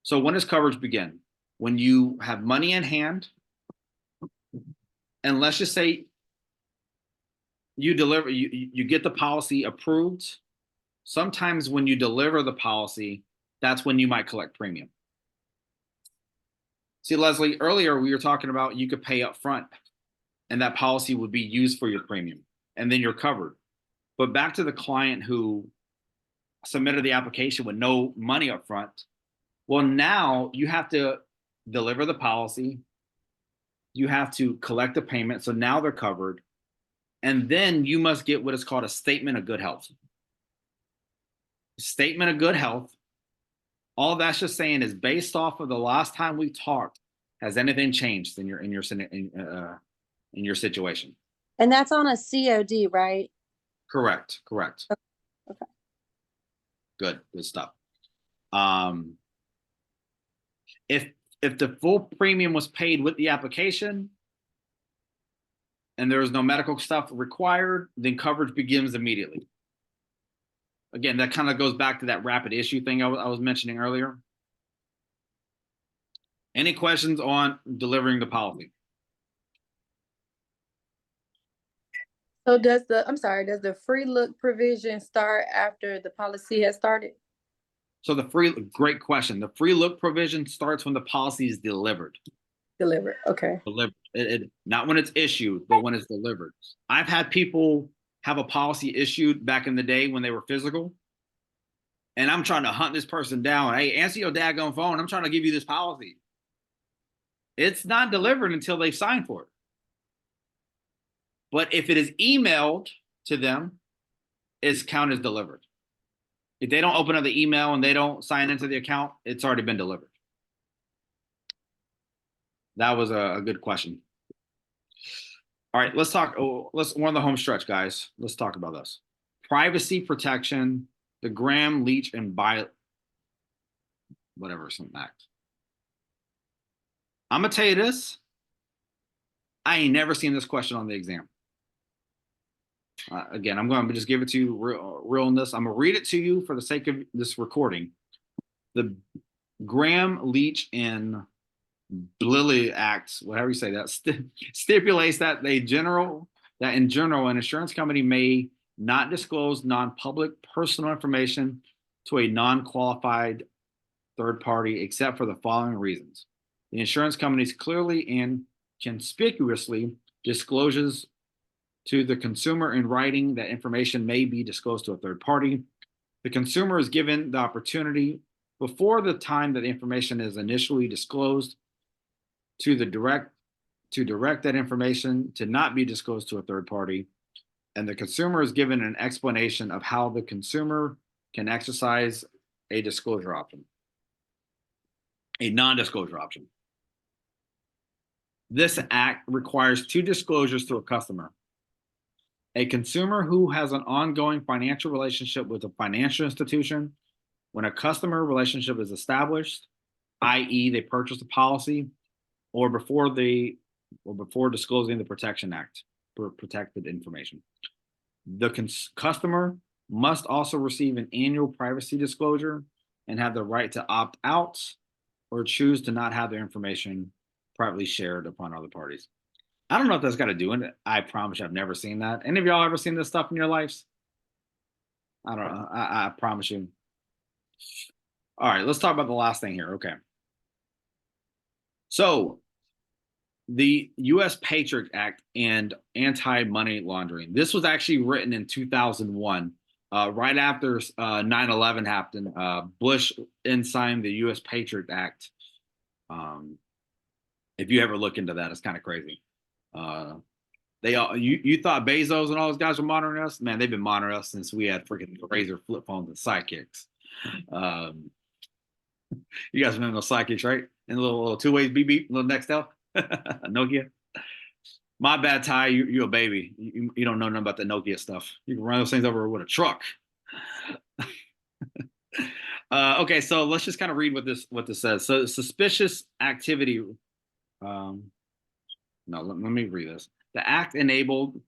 So when does coverage begin? When you have money in hand, and let's just say you get the policy approved. Sometimes when you deliver the policy, that's when you might collect premium. See, Leslie, earlier we were talking about you could pay up front and that policy would be used for your premium, and then you're covered. But back to the client who submitted the application with no money up front. Well, now you have to deliver the policy. You have to collect the payment. So now they're covered. And then you must get what is called a statement of good health. Statement of good health. All that's just saying is based off of the last time we talked, has anything changed in your situation? And that's on a COD, right? Correct. Okay. Good stuff. If the full premium was paid with the application and there was no medical stuff required, then coverage begins immediately. Again, that kind of goes back to that rapid issue thing I was mentioning earlier. Any questions on delivering the policy? So does the free look provision start after the policy has started? So great question. The free look provision starts when the policy is delivered. Delivered, okay. Delivered. Not when it's issued, but when it's delivered. I've had people have a policy issued back in the day when they were physical, and I'm trying to hunt this person down. Hey, answer your daggone phone. I'm trying to give you this policy. It's not delivered until they've signed for it. But if it is emailed to them, it's counted as delivered. If they don't open up the email and they don't sign into the account, it's already been delivered. That was a good question. All right, let's talk. We're on the home stretch, guys. Let's talk about this. Privacy protection, the Graham, Leach, and some act. I'm gonna tell you this. I ain't never seen this question on the exam. Again, I'm going to just give it to you real in this. I'm going to read it to you for the sake of this recording. The Graham, Leach, and Bliley Act, whatever you say, that stipulates that in general, an insurance company may not disclose non-public personal information to a non-qualified third party except for the following reasons. The insurance companies clearly and conspicuously discloses to the consumer in writing that information may be disclosed to a third party. The consumer is given the opportunity before the time that information is initially disclosed to direct that information to not be disclosed to a third party. And the consumer is given an explanation of how the consumer can exercise a disclosure option, a non-disclosure option. This act requires two disclosures to a customer. A consumer who has an ongoing financial relationship with a financial institution, when a customer relationship is established, i.e. they purchased a policy, or before disclosing the Protection Act for protected information. The customer must also receive an annual privacy disclosure and have the right to opt out or choose to not have their information privately shared upon other parties. I don't know if that's got to do with it. I promise you, I've never seen that. Any of y'all ever seen this stuff in your lives? I don't know. I promise you. All right, let's talk about the last thing here. Okay. So the U.S. Patriot Act and anti-money laundering. This was actually written in 2001, right after 9/11 happened. Bush signed the U.S. Patriot Act. If you ever look into that, it's kind of crazy. You thought Bezos and all those guys were monitoring us? Man, they've been monitoring us since we had freaking Razor flip phones and sidekicks. You guys remember those sidekicks, right? And a little two-way beep beep, little Nextel, Nokia. My bad, Ty. You a baby. You don't know nothing about the Nokia stuff. You can run those things over with a truck. Okay, so let's just kind of read what this says. So suspicious activity. No, let me read this. The act enabled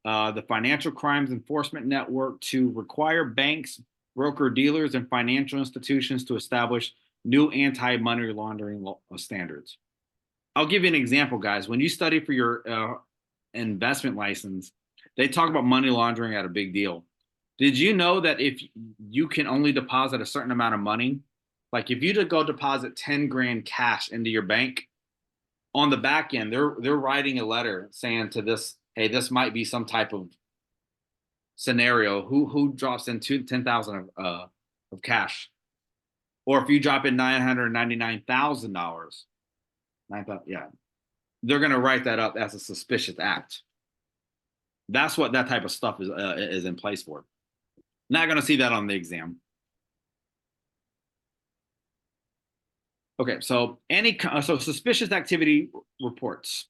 the Financial Crimes Enforcement Network to require banks, broker-dealers, and financial institutions to establish new anti-money laundering standards. I'll give you an example, guys. When you study for your investment license, they talk about money laundering at a big deal. Did you know that if you can only deposit a certain amount of money, like if you to go deposit 10 grand cash into your bank, on the back end, they're writing a letter saying to this, hey, this might be some type of scenario. Who drops in 10,000 of cash, or if you drop in $999,000, yeah, they're gonna write that up as a suspicious act. That's what that type of stuff is in place for. Not gonna see that on the exam. Okay, so suspicious activity reports.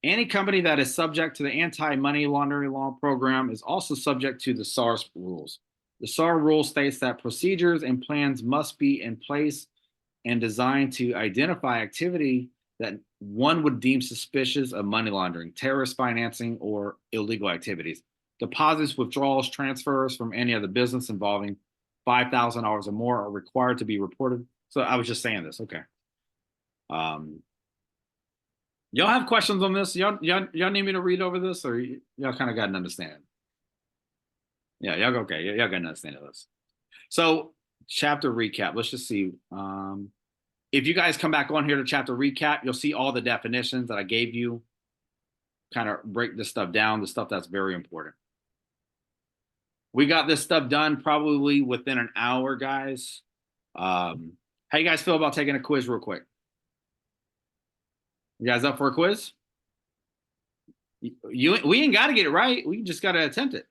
Any company that is subject to the anti-money laundering law program is also subject to the SARS rules. The SAR rule states that procedures and plans must be in place and designed to identify activity that one would deem suspicious of money laundering, terrorist financing, or illegal activities. Deposits, withdrawals, transfers from any other business involving $5,000 or more are required to be reported. So I was just saying this. Okay. Y'all have questions on this? Y'all need me to read over this, or y'all kind of got an understanding? Yeah, y'all go. Okay, y'all got an understanding of this. So chapter recap. Let's just see. If you guys come back on here to chapter recap, you'll see all the definitions that I gave you. Kind of break this stuff down, the stuff that's very important. We got this stuff done probably within an hour, guys. How you guys feel about taking a quiz real quick? You guys up for a quiz? We ain't got to get it right. We just got to attempt it.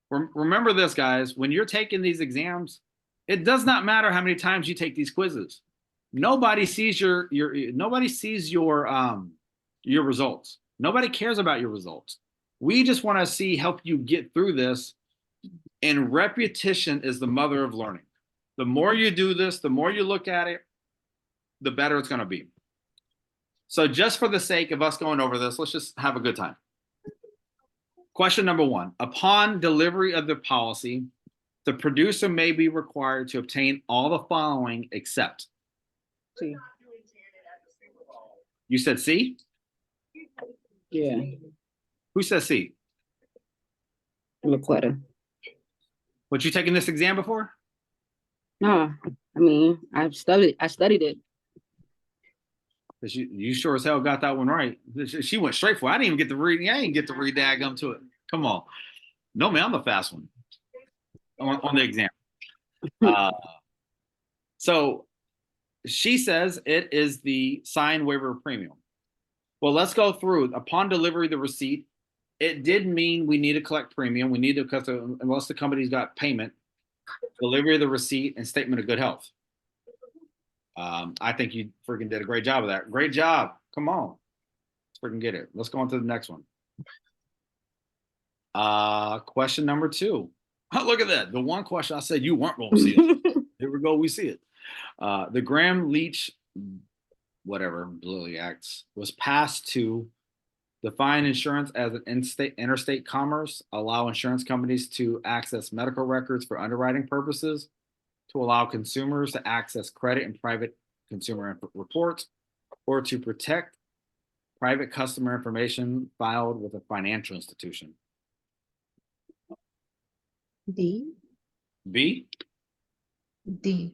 Remember this, guys. When you're taking these exams, it does not matter how many times you take these quizzes. Nobody sees your your results. Nobody cares about your results. We just want to see help you get through this. And repetition is the mother of learning. The more you do this, the more you look at it, the better it's going to be. So just for the sake of us going over this, let's just have a good time. Question number 1. Upon delivery of the policy, the producer may be required to obtain all the following except. C. You said C? Yeah, Who says C? Laquetta. What, you taking this exam before? No, I mean, I studied it. You sure as hell got that one right. She went straight for it. I didn't even get to read. I didn't get to read daggum to it. Come on. No, man, I'm the fast one on the exam. So she says it is the signed waiver of premium. Well, let's go through. Upon delivery of the receipt, it did mean we need to collect premium. We need to, because unless the company's got payment, delivery of the receipt and statement of good health. I think you freaking did a great job of that. Great job. Come on. Let's freaking get it. Let's go on to the next one. Question number 2. Oh, look at that. The one question I said you weren't going to see it. Here we go. We see it. The Graham-Leach, whatever, Lilly Acts was passed to define insurance as an interstate commerce, allow insurance companies to access medical records for underwriting purposes, to allow consumers to access credit and private consumer reports, or to protect private customer information filed with a financial institution. D. B? D.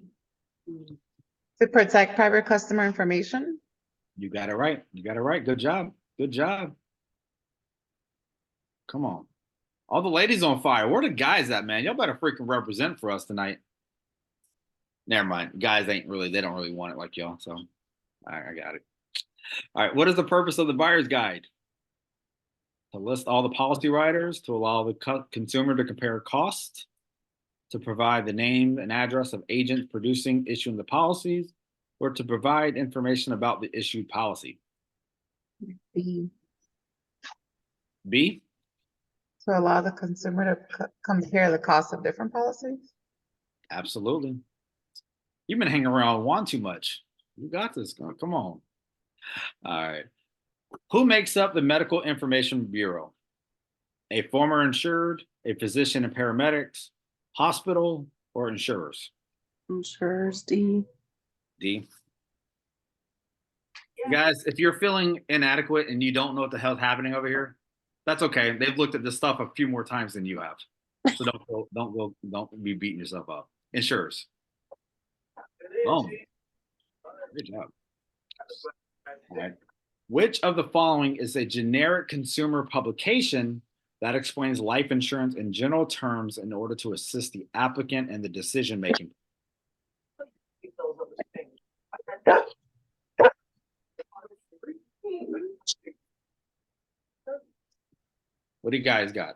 To protect private customer information? You got it right. You got it right. Good job. Good job. Come on. All the ladies on fire. Where the guys at, man? Y'all better freaking represent for us tonight. Never mind. Guys they don't really want it like y'all. So I got it. All right. What is the purpose of the buyer's guide? To list all the policy writers, to allow the consumer to compare costs, to provide the name and address of agents producing, issuing the policies, or to provide information about the issued policy. B. B? To allow the consumer to compare the cost of different policies? Absolutely. You've been hanging around Juan too much. You got this. Come on. All right. Who makes up the Medical Information Bureau? A former insured, a physician and paramedics, hospital, or insurers? Insurers, D. D. Guys, if you're feeling inadequate and you don't know what the hell's happening over here, that's okay. They've looked at this stuff a few more times than you have. So don't be beating yourself up. Insurers. Oh, good job. All right. Which of the following is a generic consumer publication that explains life insurance in general terms in order to assist the applicant in the decision making? What do you guys got?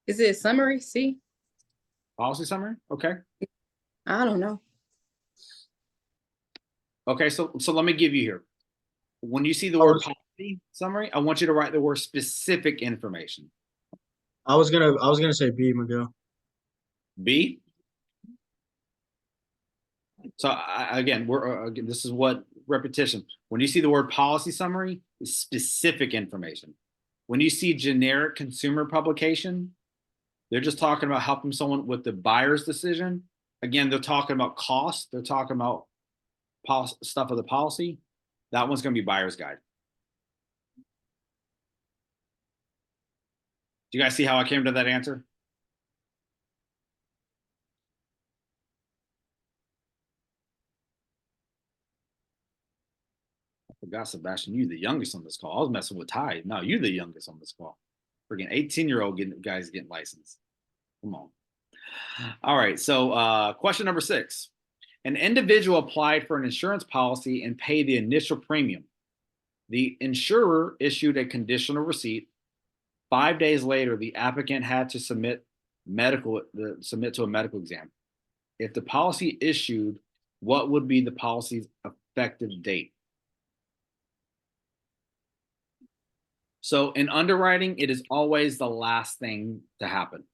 Is it summary? C? Policy summary? Okay. I don't know. Okay, so let me give you here. When you see the word policy summary, I want you to write the word specific information. I was gonna say B, Miguel. B. So again, this is what repetition. When you see the word policy summary, it's specific information. When you see generic consumer publication, they're just talking about helping someone with the buyer's decision. Again, they're talking about cost. They're talking about stuff of the policy. That one's going to be buyer's guide. Do you guys see how I came to that answer? I forgot, Sebastian, you the youngest on this call. I was messing with Ty. No, you the youngest on this call. Freaking 18-year-old guys getting licensed. Come on. All right. So question number 6. An individual applied for an insurance policy and paid the initial premium. The insurer issued a conditional receipt. 5 days later, the applicant had to submit to a medical exam. If the policy issued, what would be the policy's effective date? So in underwriting, it is always the last thing to happen.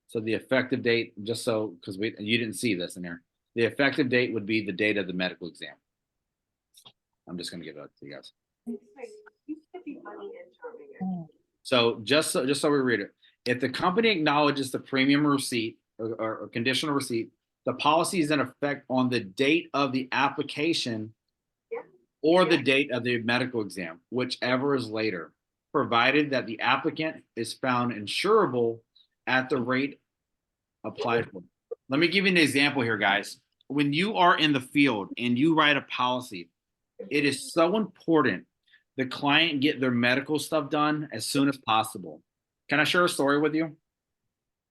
So the effective date, just so, because you didn't see this in there, the effective date would be the date of the medical exam. I'm just going to give it to you guys. So just so we read it, if the company acknowledges the premium receipt or conditional receipt, the policy is in effect on the date of the application or the date of the medical exam, whichever is later, provided that the applicant is found insurable at the rate applied for. Let me give you an example here, guys. When you are in the field and you write a policy, it is so important the client get their medical stuff done as soon as possible. Can I share a story with you?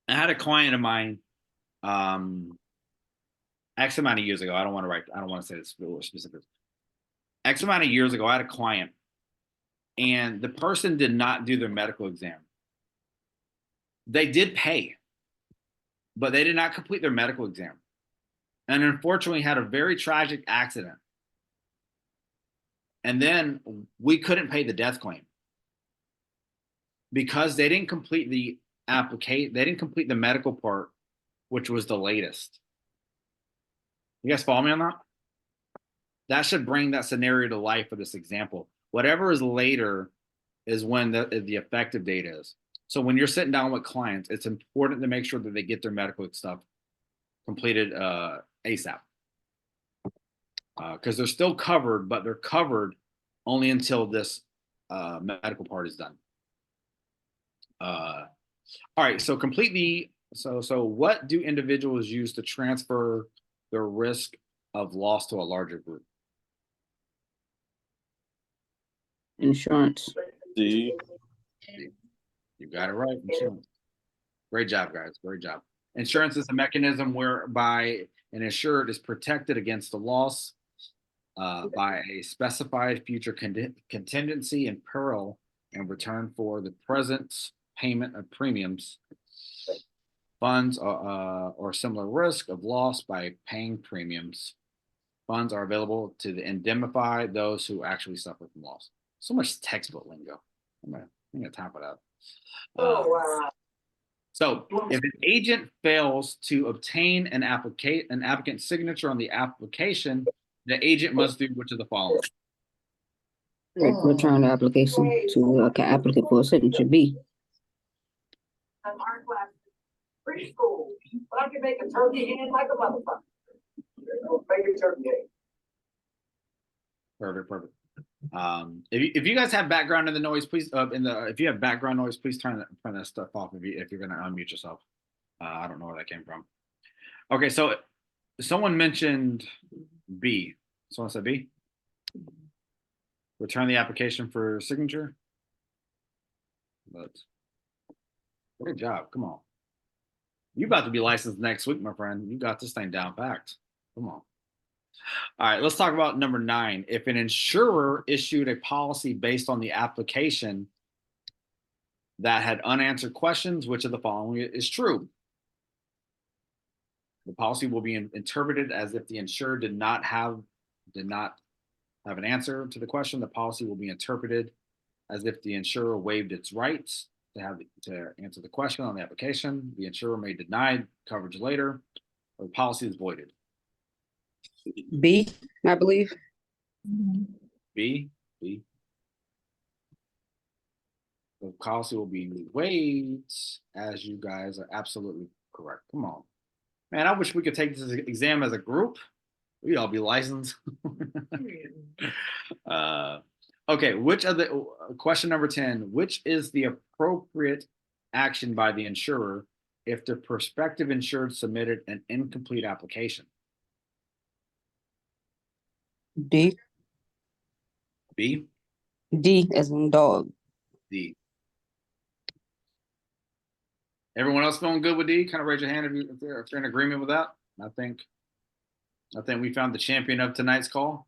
I had a client of mine, X amount of years ago. I don't want to say this specific. X amount of years ago, I had a client, and the person did not do their medical exam. They did pay, but they did not complete their medical exam, and unfortunately had a very tragic accident. And then we couldn't pay the death claim because they didn't complete the application. They didn't complete the medical part, which was the latest. You guys follow me on that? That should bring that scenario to life for this example. Whatever is later is when the effective date is. So when you're sitting down with clients, it's important to make sure that they get their medical stuff completed ASAP. Because they're still covered, but they're covered only until this medical part is done. All right, so so what do individuals use to transfer their risk of loss to a larger group? Insurance. D. You got it right. Insurance. Great job, guys. Great job. Insurance is a mechanism whereby an insured is protected against the loss by a specified future contingency and peril in return for the present payment of premiums, funds, or similar risk of loss by paying premiums. Funds are available to indemnify those who actually suffer from loss. So much textbook lingo. I'm gonna time for that. So if an agent fails to obtain an applicant's signature on the application, the agent must do which of the following? Return the application to applicant for a signature. B. Preschool, but I can make a turkey hand like a motherfucker. Favorite turkey hand. Perfect. If you guys have background in the noise, please if you have background noise, please turn that stuff off if you're gonna unmute yourself. I don't know where that came from. Okay, so someone mentioned B. Someone said B. Return the application for signature. But great job. Come on. You about to be licensed next week, my friend. You got this thing down packed. Come on. All right, let's talk about number 9. If an insurer issued a policy based on the application that had unanswered questions, which of the following is true? The policy will be interpreted as if the insurer did not have an answer to the question. The policy will be interpreted as if the insurer waived its rights to answer the question on the application. The insurer may deny coverage later, or the policy is voided. B, I believe. B. The policy will be waived, as you guys are absolutely correct. Come on. Man, I wish we could take this exam as a group. We'd all be licensed. Okay, question number 10, which is the appropriate action by the insurer if the prospective insured submitted an incomplete application? D. B. D as in dog. D. Everyone else feeling good with D? Kind of raise your hand if you're in agreement with that. I think we found the champion of tonight's call.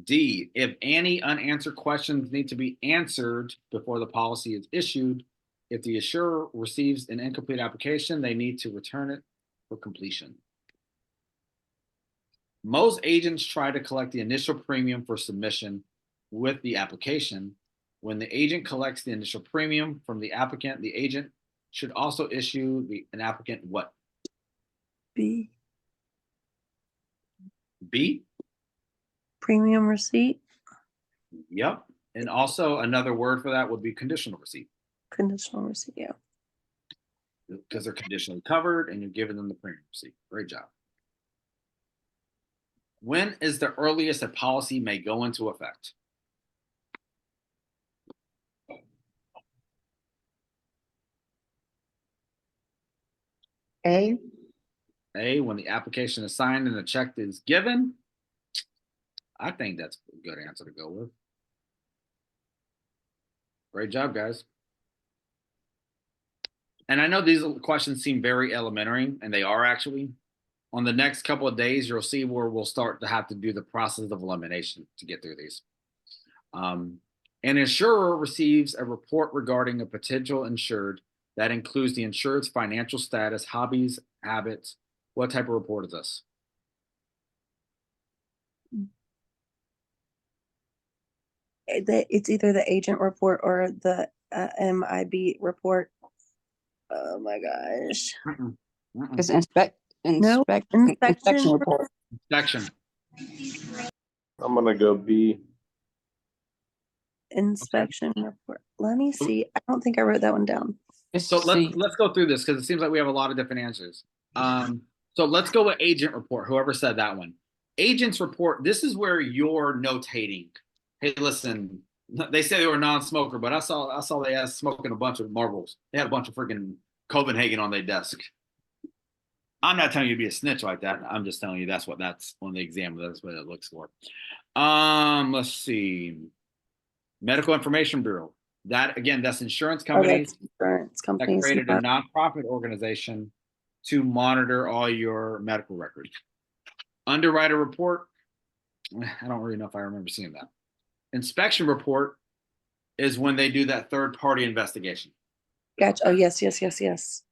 D, if any unanswered questions need to be answered before the policy is issued, if the insurer receives an incomplete application, they need to return it for completion. Most agents try to collect the initial premium for submission with the application. When the agent collects the initial premium from the applicant, the agent should also issue an applicant what? B, B? premium receipt, Yep. And also another word for that would be conditional receipt, conditional receipt, yeah. because they're conditionally covered and you're giving them the premium receipt. Great job. When is the earliest a policy may go into effect? A, A, when the application is signed and the check is given. I think that's a good answer to go with. Great job, guys. And I know these questions seem very elementary, and they are actually. On the next couple of days, you'll see where we'll start to have to do the process of elimination to get through these. An insurer receives a report regarding a potential insured that includes the insured's financial status, hobbies, habits. What type of report is this? It's either the agent report or the MIB report. Oh my gosh. It's Nope. inspection Inspection. report. Inspection. I'm gonna go B. Inspection report. Let me see. I don't think I wrote that one down. It's So C. let's go through this because it seems like we have a lot of different answers. So let's go with agent report. Whoever said that one, agent's report. This is where you're notating. Hey, listen. They say they were a non-smoker, but I saw they had smoking a bunch of marbles. They had a bunch of freaking Copenhagen on their desk. I'm not telling you to be a snitch like that. I'm just telling you that's on the exam. That's what it looks for. Let's see. Medical Information Bureau. That again, that's insurance companies Insurance that companies. created a nonprofit organization to monitor all your medical records. Underwriter report. I don't really know if I remember seeing that. Inspection report is when they do that third-party investigation. Gotcha. Oh, yes.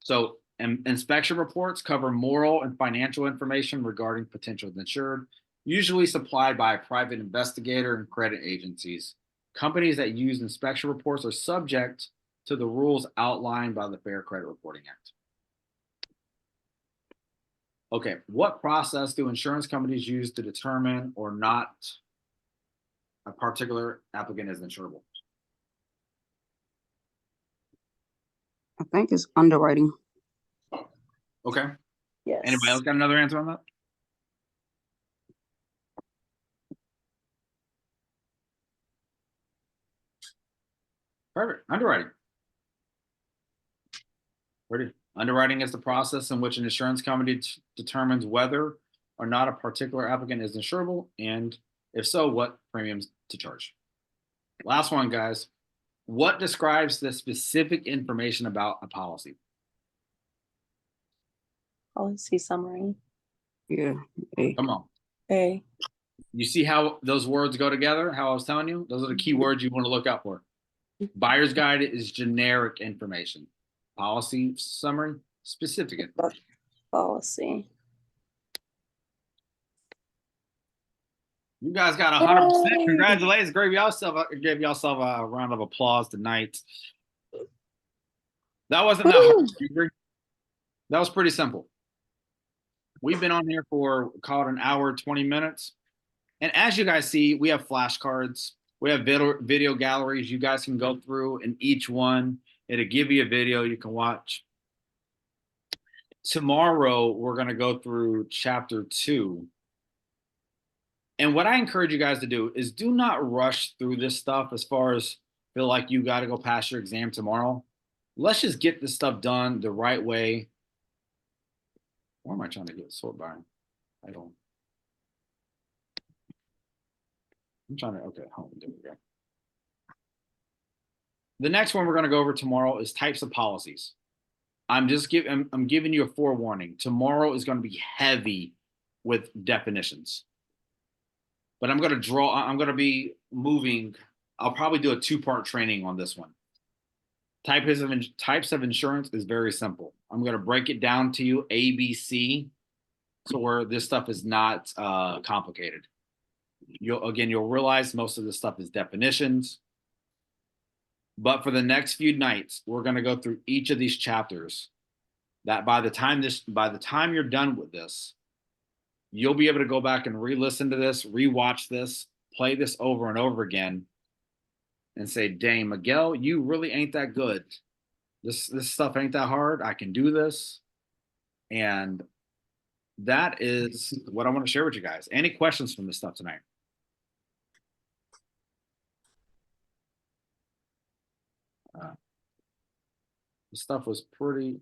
So inspection reports cover moral and financial information regarding potential insured, usually supplied by a private investigator and credit agencies. Companies that use inspection reports are subject to the rules outlined by the Fair Credit Reporting Act. Okay, what process do insurance companies use to determine or not a particular applicant is insurable? I think it's underwriting. Okay. Yes. Anybody else got another answer on that? Perfect. Underwriting. Ready? Underwriting is the process in which an insurance company determines whether or not a particular applicant is insurable, and if so, what premiums to charge. Last one, guys. What describes the specific information about a policy? Policy summary. Yeah. A. Come on. A. You see how those words go together? How I was telling you? Those are the key words you want to look out for. Buyer's guide is generic information. Policy summary, specific information. Policy. You guys got 100%. Congratulations. Give yourself a round of applause tonight. That wasn't that hard. You agree? That was pretty simple. We've been on here for called an hour, 20 minutes. And as you guys see, we have flashcards. We have video galleries you guys can go through, and each one, it'll give you a video you can watch. Tomorrow, we're going to go through chapter 2. And what I encourage you guys to do is do not rush through this stuff as far as feel like you got to go pass your exam tomorrow. Let's just get this stuff done the right way. Where am I trying to get sort by? I don't. I'm trying to, okay, home, there we go. The next one we're going to go over tomorrow is types of policies. I'm giving you a forewarning. Tomorrow is going to be heavy with definitions. But I'm going to be moving. I'll probably do a 2-part training on this one. Types of insurance is very simple. I'm going to break it down to you ABC, so where this stuff is not complicated. You'll realize most of this stuff is definitions. But for the next few nights, we're going to go through each of these chapters. That by the time you're done with this, you'll be able to go back and re-listen to this, re-watch this, play this over and over again, and say, "Dang, Miguel, you really ain't that good. This stuff ain't that hard. I can do this." And that is what I want to share with you guys. Any questions from this stuff tonight? This stuff was pretty